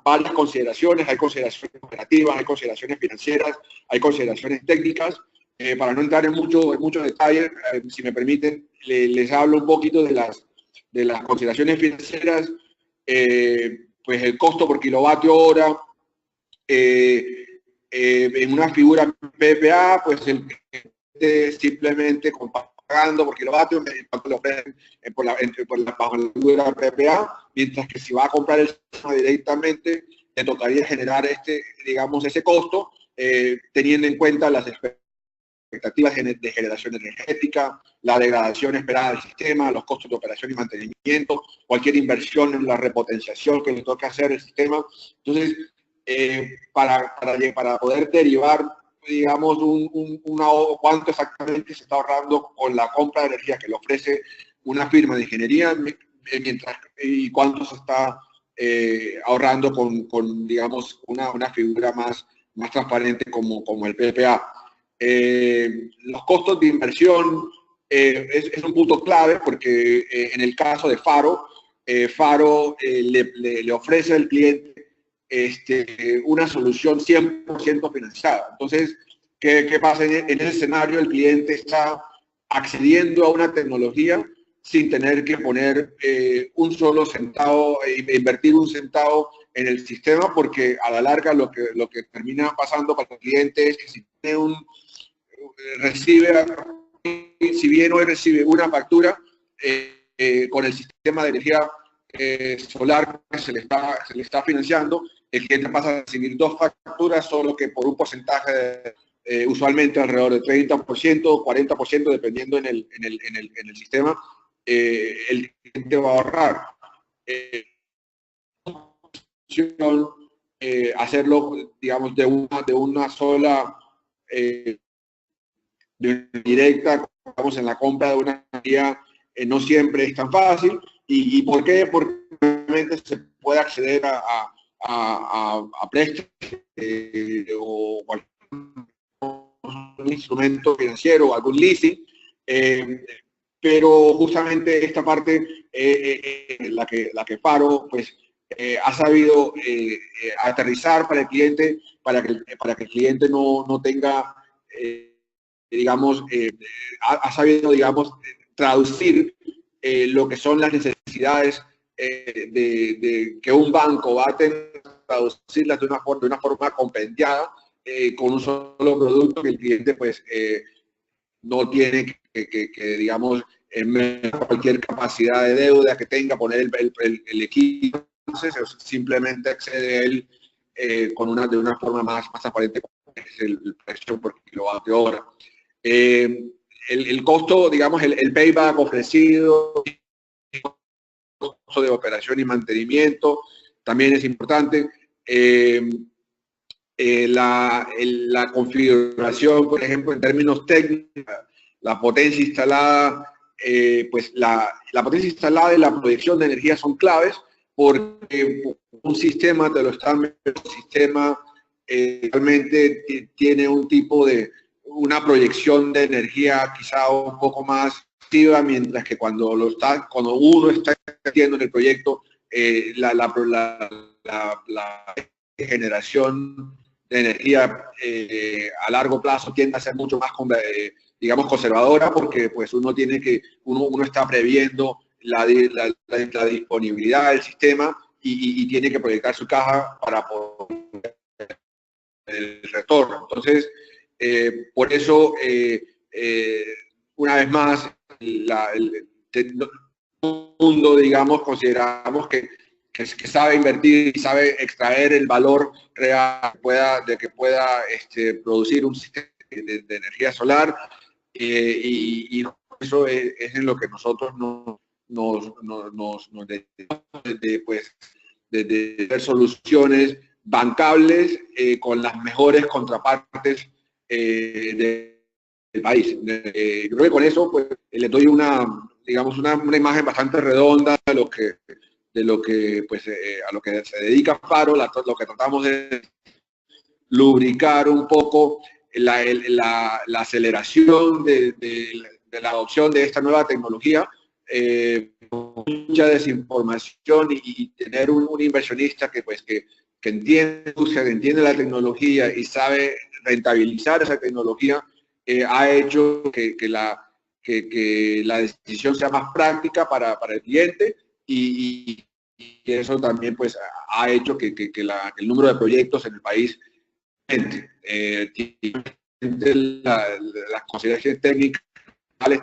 varias consideraciones. Hay consideraciones operativas, hay consideraciones financieras, hay consideraciones técnicas. Para no entrar en muchos detalles, si me permiten, les hablo un poquito de las consideraciones financieras. Pues el costo por kilovatio hora, en una figura PPA, pues simplemente pagando por kilovatio, lo ofrecen bajo la figura PPA, mientras que si va a comprar el sistema directamente, le tocaría generar digamos, ese costo, teniendo en cuenta las expectativas de generación energética, la degradación esperada del sistema, los costos de operación y mantenimiento, cualquier inversión en la repotenciación que le toque hacer el sistema. Entonces, para poder derivar, digamos, cuánto exactamente se está ahorrando con la compra de energía que le ofrece una firma de ingeniería, y cuánto se está ahorrando con digamos, una figura más transparente como el PPA. Los costos de inversión es un punto clave porque en el caso de Faro, Faro le ofrece al cliente una solución 100% financiada. Entonces, ¿qué pasa en ese escenario? El cliente está accediendo a una tecnología sin tener que poner un solo centavo, invertir un centavo en el sistema, porque a la larga lo que termina pasando para el cliente es que si tiene si bien hoy recibe una factura con el sistema de energía solar que se le está financiando, el cliente pasa a recibir 2 facturas, solo que por un porcentaje usualmente alrededor del 30% o 40%, dependiendo en el sistema, el cliente va a ahorrar. Hacerlo, digamos, de una sola directa, digamos, en la compra de una energía, no siempre es tan fácil. ¿Y por qué? Porque realmente se puede acceder a préstamos o cualquier instrumento financiero o algún leasing, pero justamente esta parte, la que Faro pues, ha sabido aterrizar para el cliente, para que el cliente no tenga, digamos, ha sabido, digamos, traducir lo que son las necesidades que un banco va a tener, traducirlas de una forma compendiada, con un solo producto que el cliente pues no tiene que digamos, cualquier capacidad de deuda que tenga, poner el equipo, entonces simplemente accede a él de una forma más transparente, que es el precio por kilovatio hora. El costo, digamos, el payback ofrecido, el costo de operación y mantenimiento también es importante. La configuración, por ejemplo, en términos técnicos, la potencia instalada, pues la potencia instalada y la proyección de energía son claves, porque un sistema te lo están viendo, un sistema realmente tiene un tipo de, una proyección de energía quizá un poco más activa, mientras que cuando uno está invirtiendo en el proyecto, la generación de energía a largo plazo tiende a ser mucho más, digamos, conservadora, porque pues uno está previendo la disponibilidad del sistema y tiene que proyectar su caja para poder el retorno. Entonces, por eso, una vez más, todo el mundo, digamos, consideramos que sabe invertir y sabe extraer el valor real de que pueda producir un sistema de energía solar, y eso es en lo que nosotros nos dedicamos, de ver soluciones bancables con las mejores contrapartes del país. Creo que con eso pues, le doy digamos, una imagen bastante redonda de lo que pues, a lo que se dedica Faro. Lo que tratamos de lubricar un poco la aceleración de la adopción de esta nueva tecnología, mucha desinformación y tener un inversionista que entiende la tecnología y sabe rentabilizar esa tecnología, ha hecho que la decisión sea más práctica para el cliente, y eso también pues ha hecho que el número de proyectos en el país las consideraciones técnicas,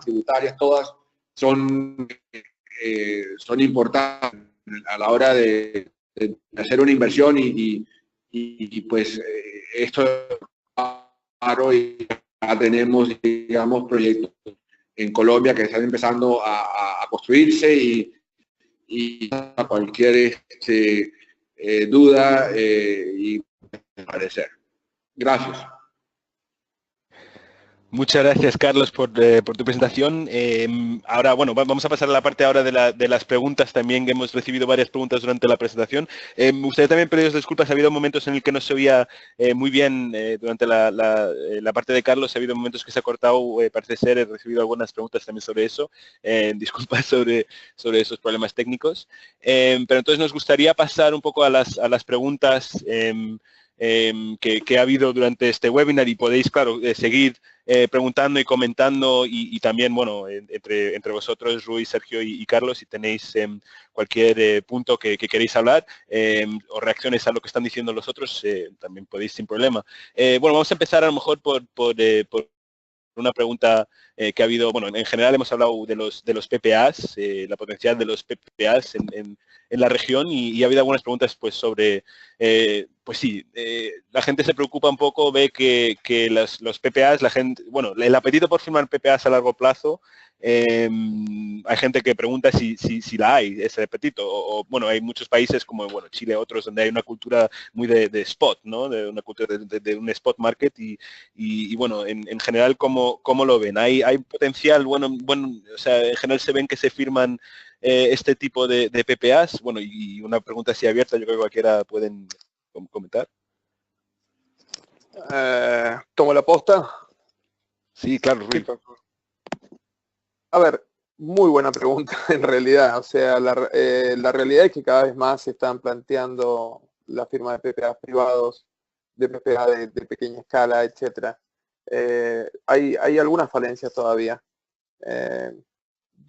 tributarias, todas son importantes a la hora de hacer una inversión, y pues esto y ya tenemos, digamos, proyectos en Colombia que están empezando a construirse, y a cualquier duda y parecer. Gracias. Muchas gracias, Carlos, por tu presentación. Ahora, bueno, vamos a pasar a la parte ahora de las preguntas también, que hemos recibido varias preguntas durante la presentación. Me gustaría también pediros disculpas, ha habido momentos en el que no se oía muy bien durante la parte de Carlos, ha habido momentos que se ha cortado, parece ser, he recibido algunas preguntas también sobre eso. Disculpas sobre esos problemas técnicos. Pero entonces nos gustaría pasar un poco a las preguntas que ha habido durante este webinar y podéis, claro, seguir preguntando y comentando y también, bueno, entre vosotros, Rui, Sergio y Carlos, si tenéis cualquier punto que queréis hablar o reacciones a lo que están diciendo los otros, también podéis sin problema. Bueno, vamos a empezar a lo mejor por una pregunta que ha habido, bueno, en general hemos hablado de los PPAs, la potencial de los PPAs en la región y ha habido algunas preguntas pues sobre, pues sí, la gente se preocupa un poco, ve que los PPAs, la gente, bueno, el apetito por firmar PPAs a largo plazo, hay gente que pregunta si la hay, ese apetito, bueno, hay muchos países como, bueno, Chile, otros, donde hay una cultura muy de spot, ¿no? De una cultura de un spot market y bueno, en general, ¿cómo lo ven? ¿Hay potencial? Bueno, o sea, en general se ven que se firman este tipo de PPAs. Bueno, y una pregunta así abierta, yo creo que cualquiera pueden comentar. ¿Tomo la posta? Sí, claro, Rui. A ver, muy buena pregunta en realidad. O sea, la realidad es que cada vez más se están planteando la firma de PPA privados, de PPA de pequeña escala, etcétera. Hay algunas falencias todavía.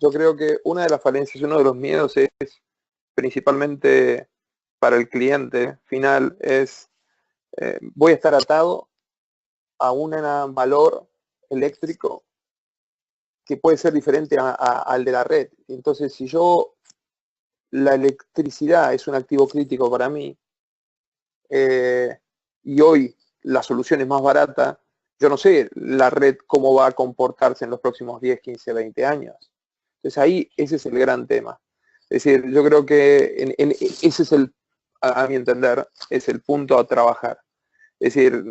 Yo creo que una de las falencias, uno de los miedos es principalmente para el cliente final, es voy a estar atado a un valor eléctrico que puede ser diferente al de la red. Entonces, si la electricidad es un activo crítico para mí, y hoy la solución es más barata, yo no sé la red cómo va a comportarse en los próximos 10, 15, 20 años. Entonces ahí ese es el gran tema. Es decir, yo creo que ese es a mi entender, es el punto a trabajar. Es decir,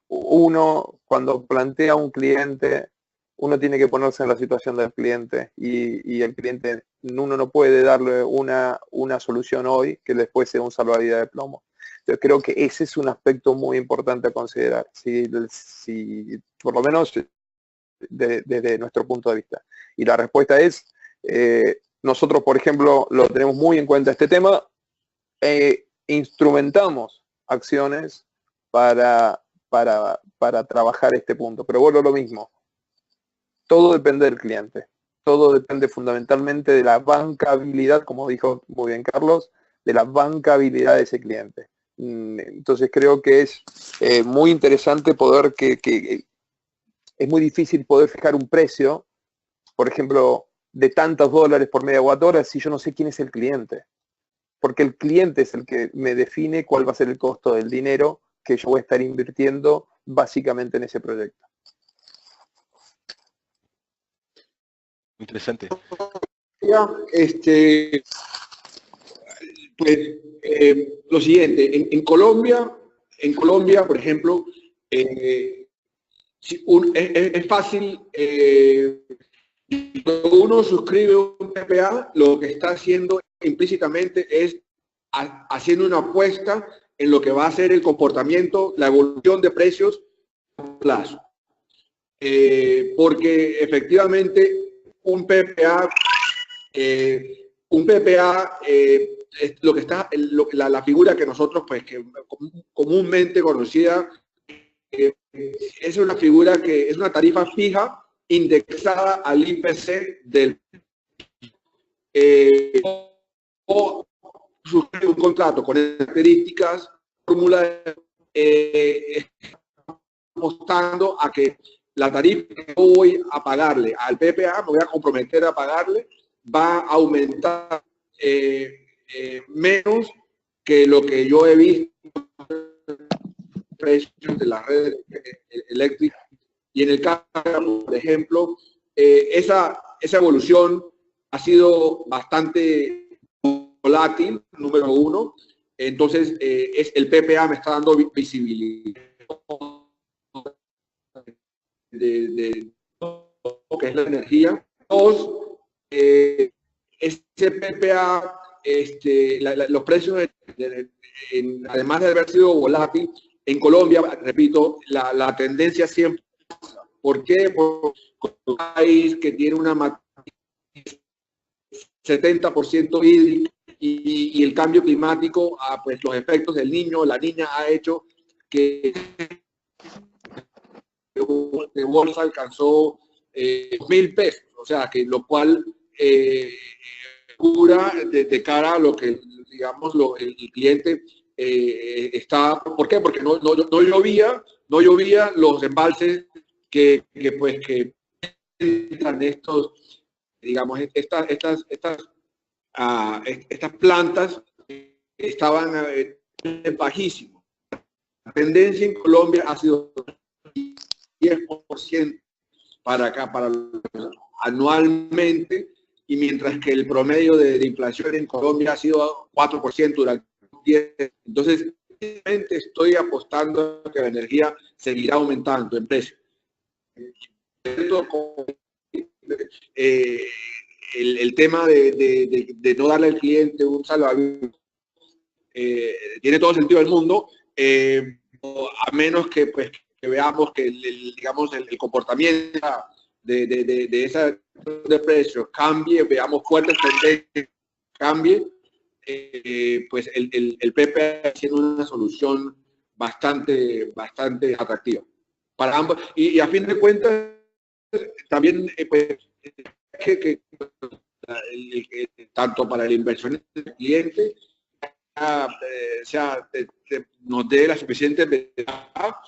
uno cuando plantea a un cliente, uno tiene que ponerse en la situación del cliente y el cliente, uno no puede darle una solución hoy que después sea un salvavidas de plomo. Yo creo que ese es un aspecto muy importante a considerar, si por lo menos desde nuestro punto de vista. Y la respuesta es, nosotros, por ejemplo, lo tenemos muy en cuenta este tema, instrumentamos acciones para trabajar este punto. Pero vuelvo a lo mismo, todo depende del cliente, todo depende fundamentalmente de la bancabilidad, como dijo muy bien Carlos, de la bancabilidad de ese cliente. Entonces creo que es muy interesante poder que es muy difícil poder fijar un precio, por ejemplo, de tantos dólares por megawatt hora si yo no sé quién es el cliente. Porque el cliente es el que me define cuál va a ser el costo del dinero que yo voy a estar invirtiendo básicamente en ese proyecto. Interesante. Pues lo siguiente, en Colombia, por ejemplo, es fácil, cuando uno suscribe un PPA, lo que está haciendo implícitamente es haciendo una apuesta en lo que va a ser el comportamiento, la evolución de precios a plazo. Porque efectivamente un PPA es lo que está, la figura que nosotros, pues, que comúnmente conocida, es una figura que es una tarifa fija indexada al IPC del o suscribir un contrato con características, fórmula, mostrando a que la tarifa que voy a pagarle al PPA, me voy a comprometer a pagarle, va a aumentar menos que lo que yo he visto precios de la red eléctrica. Y en el caso, por ejemplo, esa evolución ha sido bastante volátil, número uno. Entonces, el PPA me está dando visibilidad lo que es la energía. Dos, este PPA, los precios, además de haber sido volátil, en Colombia, repito, la tendencia siempre. ¿Por qué? Porque un país que tiene una matriz 70% hídrica y el cambio climático, pues los efectos del niño, la niña ha hecho que de bolsa alcanzó 2.000 pesos, o sea, que lo cual cura de cara a lo que, digamos, el cliente está. ¿Por qué? Porque no llovía los embalses que entran estos, digamos, estas plantas estaban bajísimos. La tendencia en Colombia ha sido 10% para acá, anualmente, y mientras que el promedio de inflación en Colombia ha sido 4% durante 10. Entonces, estoy apostando a que la energía seguirá aumentando en precio. El tema de no darle al cliente un salvavidas tiene todo el sentido del mundo, a menos que, pues, que veamos que digamos, el comportamiento de esa de precios cambie, veamos fuertes tendencias, cambie, pues el PPA siendo una solución bastante atractiva para ambos. Y a fin de cuentas, también pues, tanto para el inversionista y el cliente, nos dé la suficiente ventaja,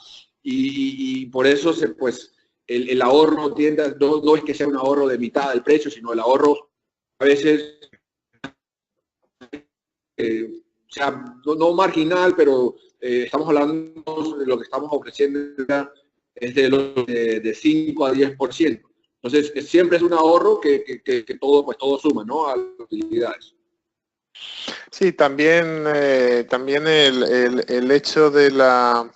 y por eso pues el ahorro tiende, no es que sea un ahorro de mitad del precio, sino el ahorro a veces no marginal, pero estamos hablando de lo que estamos ofreciendo es de 5 a 10%. Entonces siempre es un ahorro que todo suma, ¿no?, a las utilidades. Sí, también el hecho de la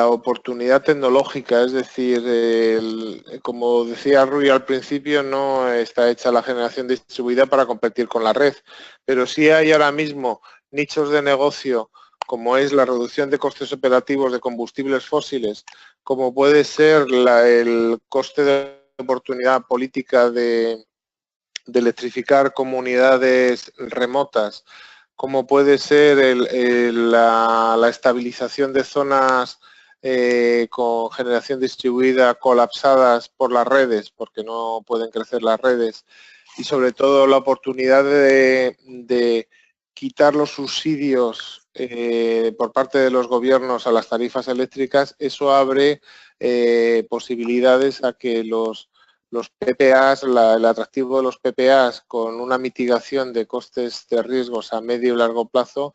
oportunidad tecnológica, es decir, como decía Rui al principio, no está hecha la generación distribuida para competir con la red, pero sí hay ahora mismo nichos de negocio como es la reducción de costes operativos de combustibles fósiles, como puede ser el coste de oportunidad política de electrificar comunidades remotas, como puede ser la estabilización de zonas con generación distribuida colapsadas por las redes, porque no pueden crecer las redes, y sobre todo la oportunidad de quitar los subsidios por parte de los gobiernos a las tarifas eléctricas. Eso abre posibilidades a que los PPAs, el atractivo de los PPAs con una mitigación de costes de riesgos a medio y largo plazo,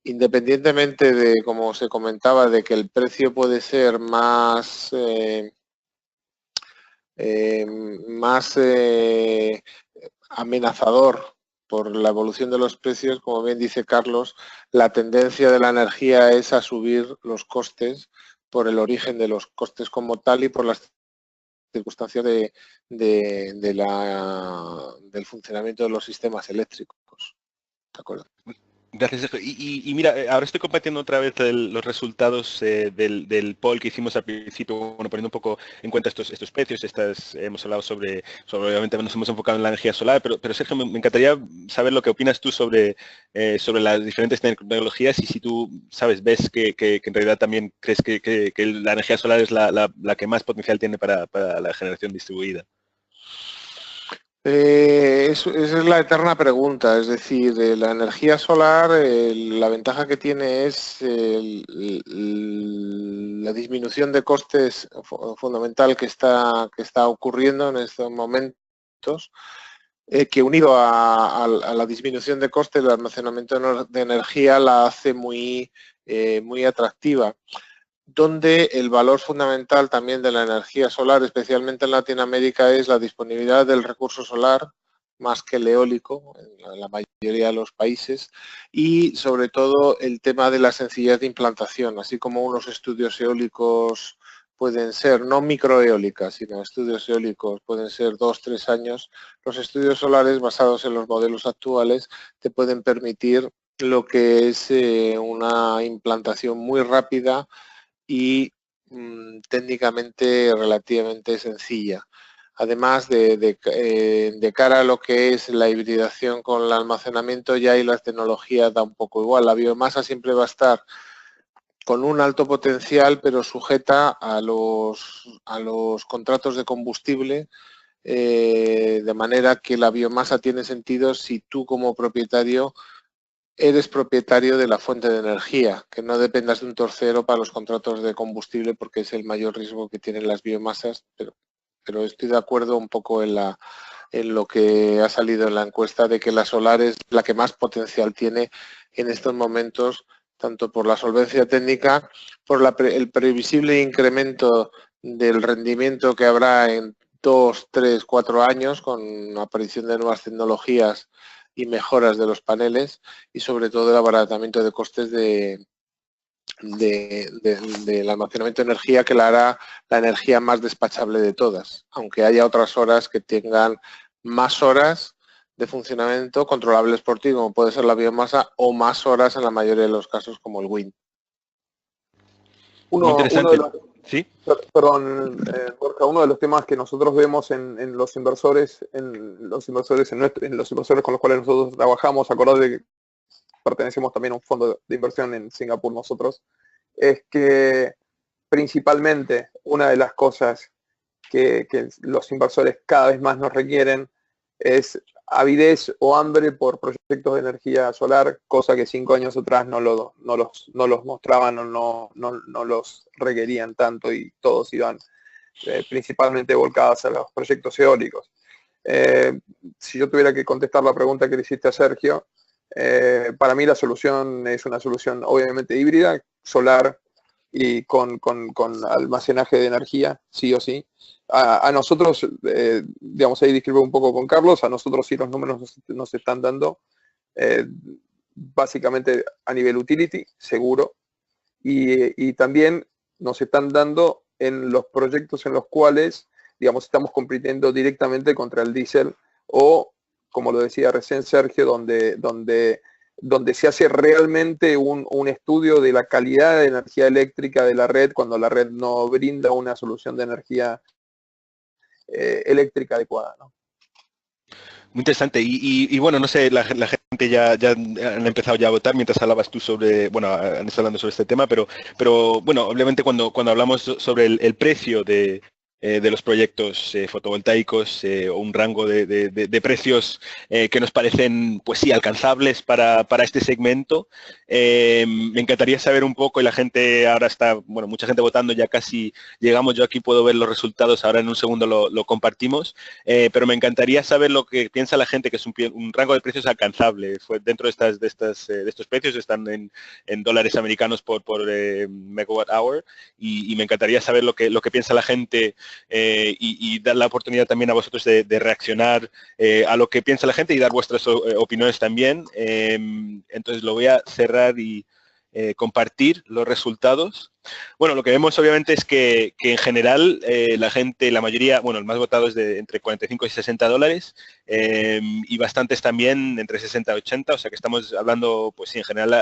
independientemente de, como se comentaba, de que el precio puede ser más amenazador por la evolución de los precios, como bien dice Carlos, la tendencia de la energía es a subir los costes por el origen de los costes como tal y por las circunstancias del funcionamiento de los sistemas eléctricos. ¿De acuerdo? Gracias, Sergio. Y mira, ahora estoy compartiendo otra vez los resultados del poll que hicimos al principio, bueno, poniendo un poco en cuenta estos precios. Hemos hablado sobre obviamente nos hemos enfocado en la energía solar, pero Sergio, me encantaría saber lo que opinas tú sobre las diferentes tecnologías, y si tú, sabes, ves que en realidad también crees que la energía solar es la que más potencial tiene para la generación distribuida. Esa es la eterna pregunta, es decir, la energía solar, la ventaja que tiene es la disminución de costes fundamental que está ocurriendo en estos momentos, que unido a la disminución de costes, el almacenamiento de energía la hace muy atractiva, donde el valor fundamental también de la energía solar, especialmente en Latinoamérica, es la disponibilidad del recurso solar, más que el eólico en la mayoría de los países, y sobre todo el tema de la sencillez de implantación, así como unos estudios eólicos pueden ser no microeólicas, sino estudios eólicos, pueden ser 2 o 3 años, los estudios solares basados en los modelos actuales te pueden permitir lo que es una implantación muy rápida y técnicamente relativamente sencilla. Además, de cara a lo que es la hibridación con el almacenamiento, ya ahí la tecnología da un poco igual. La biomasa siempre va a estar con un alto potencial, pero sujeta a los contratos de combustible, de manera que la biomasa tiene sentido si tú como propietario eres propietario de la fuente de energía, que no dependas de un tercero para los contratos de combustible, porque es el mayor riesgo que tienen las biomasas, pero estoy de acuerdo un poco en lo que ha salido en la encuesta de que la solar es la que más potencial tiene en estos momentos, tanto por la solvencia técnica, por el previsible incremento del rendimiento que habrá en 2, 3, 4 años con la aparición de nuevas tecnologías y mejoras de los paneles, y sobre todo el abaratamiento de costes del almacenamiento de energía, que la hará la energía más despachable de todas, aunque haya otras horas que tengan más horas de funcionamiento controlables por ti, como puede ser la biomasa, o más horas en la mayoría de los casos, como el wind. Muy interesante. ¿Sí? Perdón, Borja, uno de los temas que nosotros vemos en los inversores, con los cuales nosotros trabajamos, acordad de que pertenecemos también a un fondo de inversión en Singapur nosotros, es que principalmente una de las cosas que los inversores cada vez más nos requieren es avidez o hambre por proyectos de energía solar, cosa que 5 años atrás no los mostraban o no los requerían tanto, y todos iban principalmente volcados a los proyectos eólicos. Si yo tuviera que contestar la pregunta que le hiciste a Sergio, para mí la solución es una solución obviamente híbrida, solar y con almacenaje de energía, sí o sí. A nosotros, digamos, ahí discrepo un poco con Carlos, a nosotros sí los números nos están dando, básicamente a nivel utility, seguro, y también nos están dando en los proyectos en los cuales, digamos, estamos compitiendo directamente contra el diésel, o, como lo decía recién Sergio, donde se hace realmente un estudio de la calidad de energía eléctrica de la red cuando la red no brinda una solución de energía eléctrica adecuada, ¿no? Muy interesante. Y bueno, no sé, la gente ya han empezado ya a votar mientras hablabas tú sobre, bueno, han estado hablando sobre este tema, pero bueno, obviamente cuando hablamos sobre el precio de los proyectos fotovoltaicos, o un rango de precios que nos parecen, pues sí, alcanzables para este segmento. Me encantaría saber un poco, y la gente ahora está, bueno, mucha gente votando, ya casi llegamos, yo aquí puedo ver los resultados, ahora en un segundo lo compartimos, pero me encantaría saber lo que piensa la gente, que es un rango de precios alcanzable. Dentro de estos precios están en dólares americanos por megawatt hour, y me encantaría saber lo que piensa la gente, y dar la oportunidad también a vosotros de reaccionar a lo que piensa la gente y dar vuestras opiniones también. Entonces lo voy a cerrar y compartir los resultados. Bueno, lo que vemos obviamente es que en general la gente, la mayoría, bueno, el más votado es de entre 45 y 60 dólares, y bastantes también entre 60 y 80, o sea que estamos hablando, pues sí, en general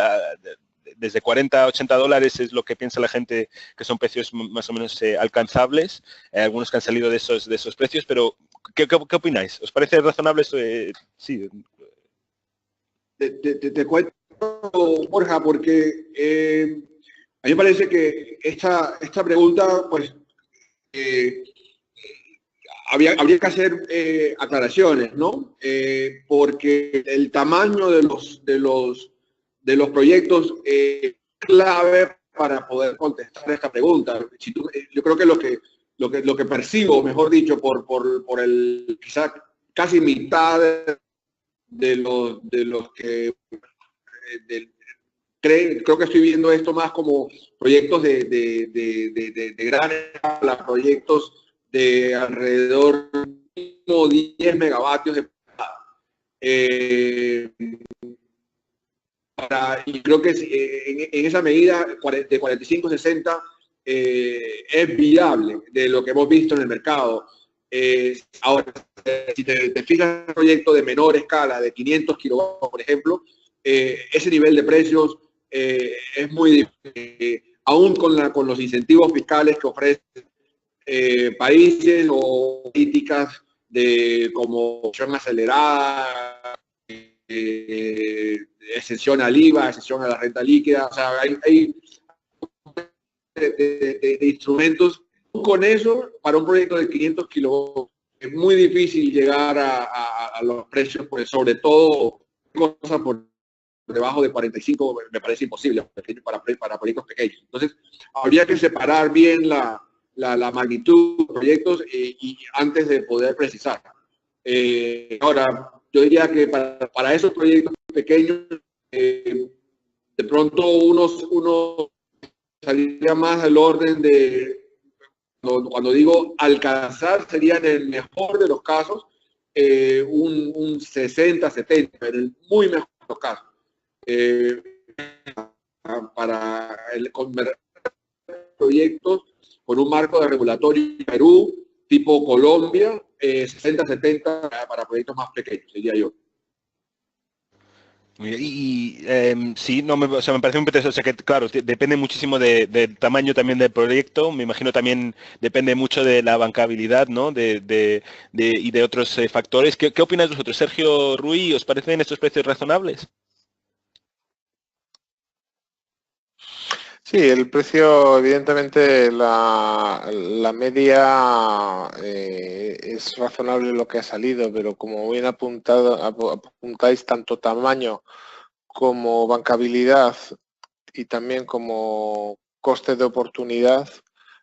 desde 40 a 80 dólares es lo que piensa la gente que son precios más o menos alcanzables. Algunos que han salido de esos precios, pero ¿qué opináis? ¿Os parece razonable? Sí. Te cuento, Borja, porque a mí me parece que esta pregunta, pues, habría que hacer aclaraciones, ¿no? Porque el tamaño de los proyectos es clave para poder contestar esta pregunta. Yo creo que lo que percibo, mejor dicho, por el quizás casi mitad de los que creo que estoy viendo esto más como proyectos de gran escala, proyectos de alrededor de 10 megavatios de y creo que en esa medida de 45-60 es viable de lo que hemos visto en el mercado. Ahora, si te fijas en un proyecto de menor escala, de 500 kilovatios, por ejemplo, ese nivel de precios es muy difícil, aún con los incentivos fiscales que ofrecen países o políticas como acción acelerada, exención al IVA, exención a la renta líquida. O sea, hay de instrumentos. Con eso, para un proyecto de 500 kilovatios, es muy difícil llegar a los precios, pues, sobre todo cosas por debajo de 45 me parece imposible para proyectos pequeños. Entonces, habría que separar bien la magnitud de proyectos y antes de poder precisar. Ahora, yo diría que para esos proyectos pequeños, de pronto uno saldría más al orden de, cuando digo alcanzar, sería en el mejor de los casos un 60, 70, en el muy mejor de los casos. Para el proyectos con un marco de regulatorio en Perú, tipo Colombia, 60, 70 para proyectos más pequeños, diría yo. Sí, no, o sea, me parece muy interesante. O sea, que claro, depende muchísimo del tamaño también del proyecto. Me imagino también depende mucho de la bancabilidad, ¿no? Y de otros factores. ¿Qué opináis vosotros, Sergio, Rui? ¿Os parecen estos precios razonables? Sí, el precio, evidentemente, la media es razonable lo que ha salido, pero como bien apuntáis, tanto tamaño como bancabilidad y también como coste de oportunidad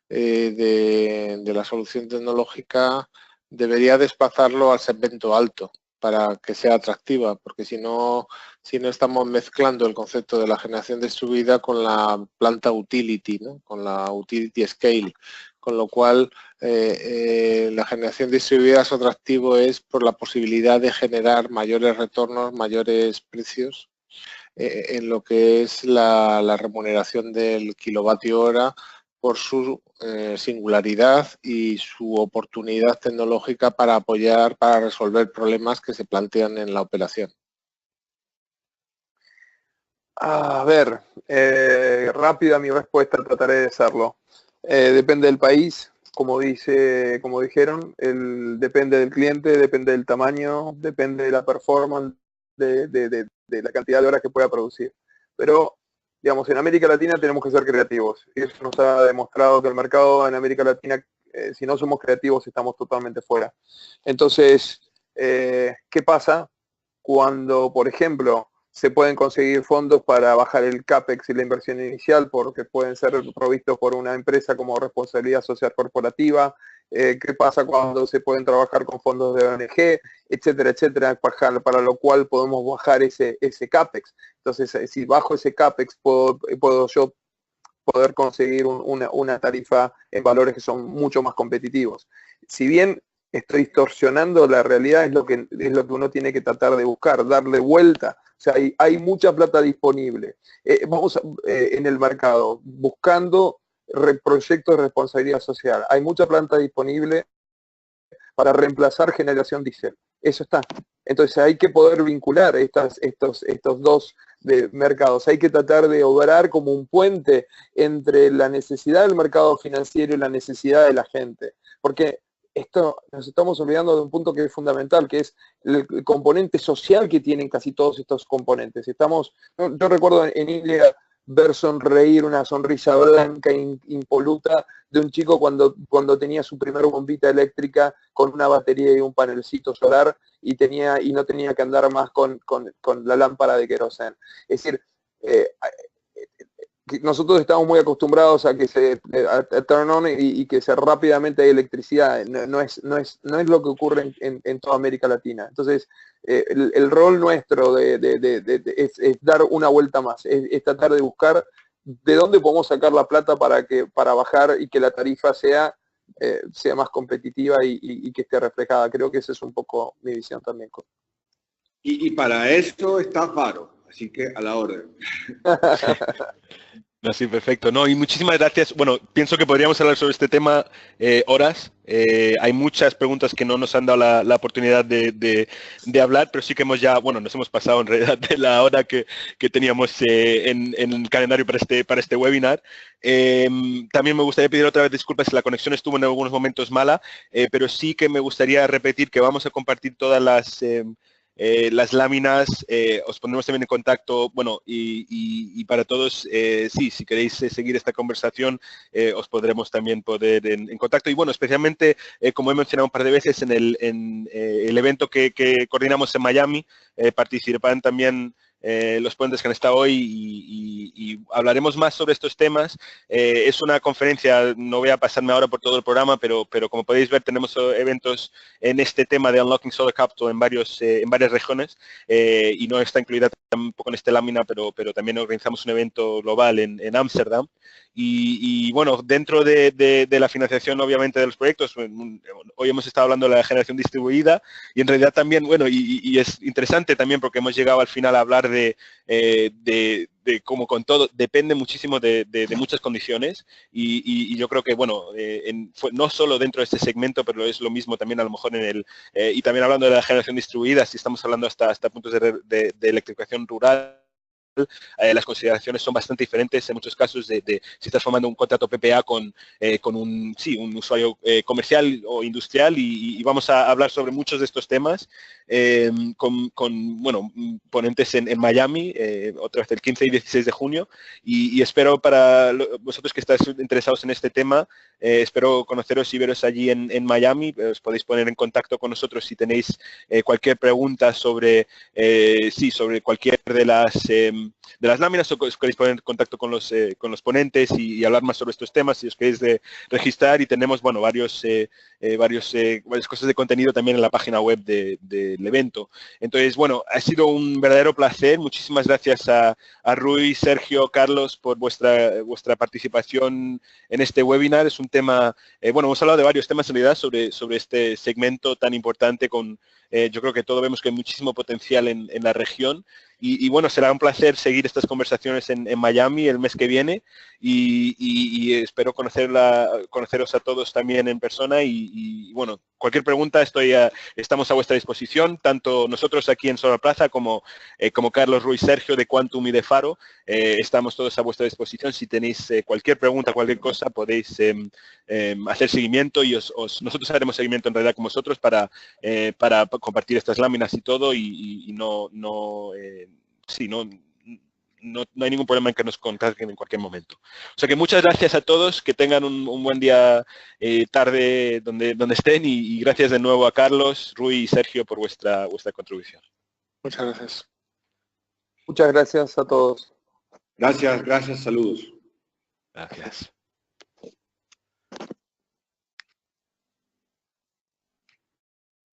de la solución tecnológica, debería desplazarlo al segmento alto para que sea atractiva, porque si no estamos mezclando el concepto de la generación distribuida con la planta utility, ¿no? Con la utility scale, con lo cual la generación distribuida su atractivo es por la posibilidad de generar mayores retornos, mayores precios en lo que es la remuneración del kilovatio hora por su singularidad y su oportunidad tecnológica para apoyar, para resolver problemas que se plantean en la operación. A ver, rápida mi respuesta, trataré de hacerlo. Depende del país, como dijeron, depende del cliente, depende del tamaño, depende de la performance, de la cantidad de horas que pueda producir. Pero, digamos, en América Latina tenemos que ser creativos. Y eso nos ha demostrado que el mercado en América Latina, si no somos creativos, estamos totalmente fuera. Entonces, ¿qué pasa cuando, por ejemplo, se pueden conseguir fondos para bajar el CAPEX y la inversión inicial porque pueden ser provistos por una empresa como responsabilidad social corporativa? ¿Qué pasa cuando se pueden trabajar con fondos de ONG, etcétera, etcétera, para lo cual podemos bajar ese CAPEX? Entonces, si bajo ese CAPEX, puedo yo poder conseguir una tarifa en valores que son mucho más competitivos. Si bien estoy distorsionando la realidad, es lo que uno tiene que tratar de buscar, darle vuelta. O sea, hay mucha plata disponible. Vamos en el mercado buscando proyectos de responsabilidad social. Hay mucha plata disponible para reemplazar generación diésel. Eso está. Entonces hay que poder vincular estos dos mercados. Hay que tratar de obrar como un puente entre la necesidad del mercado financiero y la necesidad de la gente. Porque nos estamos olvidando de un punto que es fundamental, que es el componente social que tienen casi todos estos componentes. Yo recuerdo en India ver sonreír una sonrisa blanca, impoluta, de un chico cuando tenía su primera bombita eléctrica con una batería y un panelcito solar y no tenía que andar más con la lámpara de queroseno. Es decir, nosotros estamos muy acostumbrados a que se turn on y que se rápidamente hay electricidad. No es lo que ocurre en toda América Latina. Entonces, el rol nuestro es dar una vuelta más, es tratar de buscar de dónde podemos sacar la plata para bajar y que la tarifa sea más competitiva y que esté reflejada. Creo que esa es un poco mi visión también. Y para eso está Faro, así que a la orden. No, sí, perfecto. No, y muchísimas gracias. Bueno, pienso que podríamos hablar sobre este tema horas. Hay muchas preguntas que no nos han dado la oportunidad de hablar, pero sí que hemos ya, bueno, nos hemos pasado en realidad de la hora que teníamos en el calendario para este webinar. También me gustaría pedir otra vez disculpas si la conexión estuvo en algunos momentos mala, pero sí que me gustaría repetir que vamos a compartir todas las láminas, os pondremos también en contacto, bueno, y para todos, sí, si queréis seguir esta conversación, os podremos también poner en contacto. Y bueno, especialmente, como he mencionado un par de veces, en el evento que coordinamos en Miami, participarán también los ponentes que han estado hoy y hablaremos más sobre estos temas. Es una conferencia, no voy a pasarme ahora por todo el programa, pero como podéis ver tenemos eventos en este tema de Unlocking Solar Capital en varias regiones y no está incluida tampoco en esta lámina, pero también organizamos un evento global en Ámsterdam. Y bueno, dentro de la financiación obviamente de los proyectos, hoy hemos estado hablando de la generación distribuida y en realidad también, bueno, y es interesante también porque hemos llegado al final a hablar de como con todo, depende muchísimo de muchas condiciones y yo creo que, bueno, no solo dentro de este segmento, pero es lo mismo también a lo mejor y también hablando de la generación distribuida, si estamos hablando hasta puntos de electrificación rural, las consideraciones son bastante diferentes en muchos casos de si estás formando un contrato PPA con un usuario comercial o industrial y vamos a hablar sobre muchos de estos temas con bueno, ponentes en Miami, otra vez el 15 y 16 de junio y espero para vosotros que estáis interesados en este tema, espero conoceros y veros allí en Miami. Os podéis poner en contacto con nosotros si tenéis cualquier pregunta sobre sobre cualquier de las láminas o os queréis poner en contacto con los ponentes y hablar más sobre estos temas si os queréis registrar y tenemos, bueno, varias cosas de contenido también en la página web del evento. Entonces, bueno, ha sido un verdadero placer. Muchísimas gracias a Rui, Sergio, Carlos por vuestra participación en este webinar. Es un tema, bueno, hemos hablado de varios temas en realidad sobre este segmento tan importante yo creo que todos vemos que hay muchísimo potencial en la región y bueno, será un placer seguir estas conversaciones en Miami el mes que viene y espero conoceros a todos también en persona y bueno, cualquier pregunta estamos a vuestra disposición, tanto nosotros aquí en Solar Plaza como Carlos, Ruiz, Sergio de Quantum y de Faro, estamos todos a vuestra disposición. Si tenéis cualquier pregunta, cualquier cosa, podéis hacer seguimiento y nosotros haremos seguimiento en realidad con vosotros para compartir estas láminas y todo y no hay ningún problema en que nos contacten en cualquier momento. O sea que muchas gracias a todos, que tengan un buen día, tarde donde estén y gracias de nuevo a Carlos, Rui y Sergio por vuestra contribución. Muchas gracias. Muchas gracias a todos. Gracias, saludos. Gracias.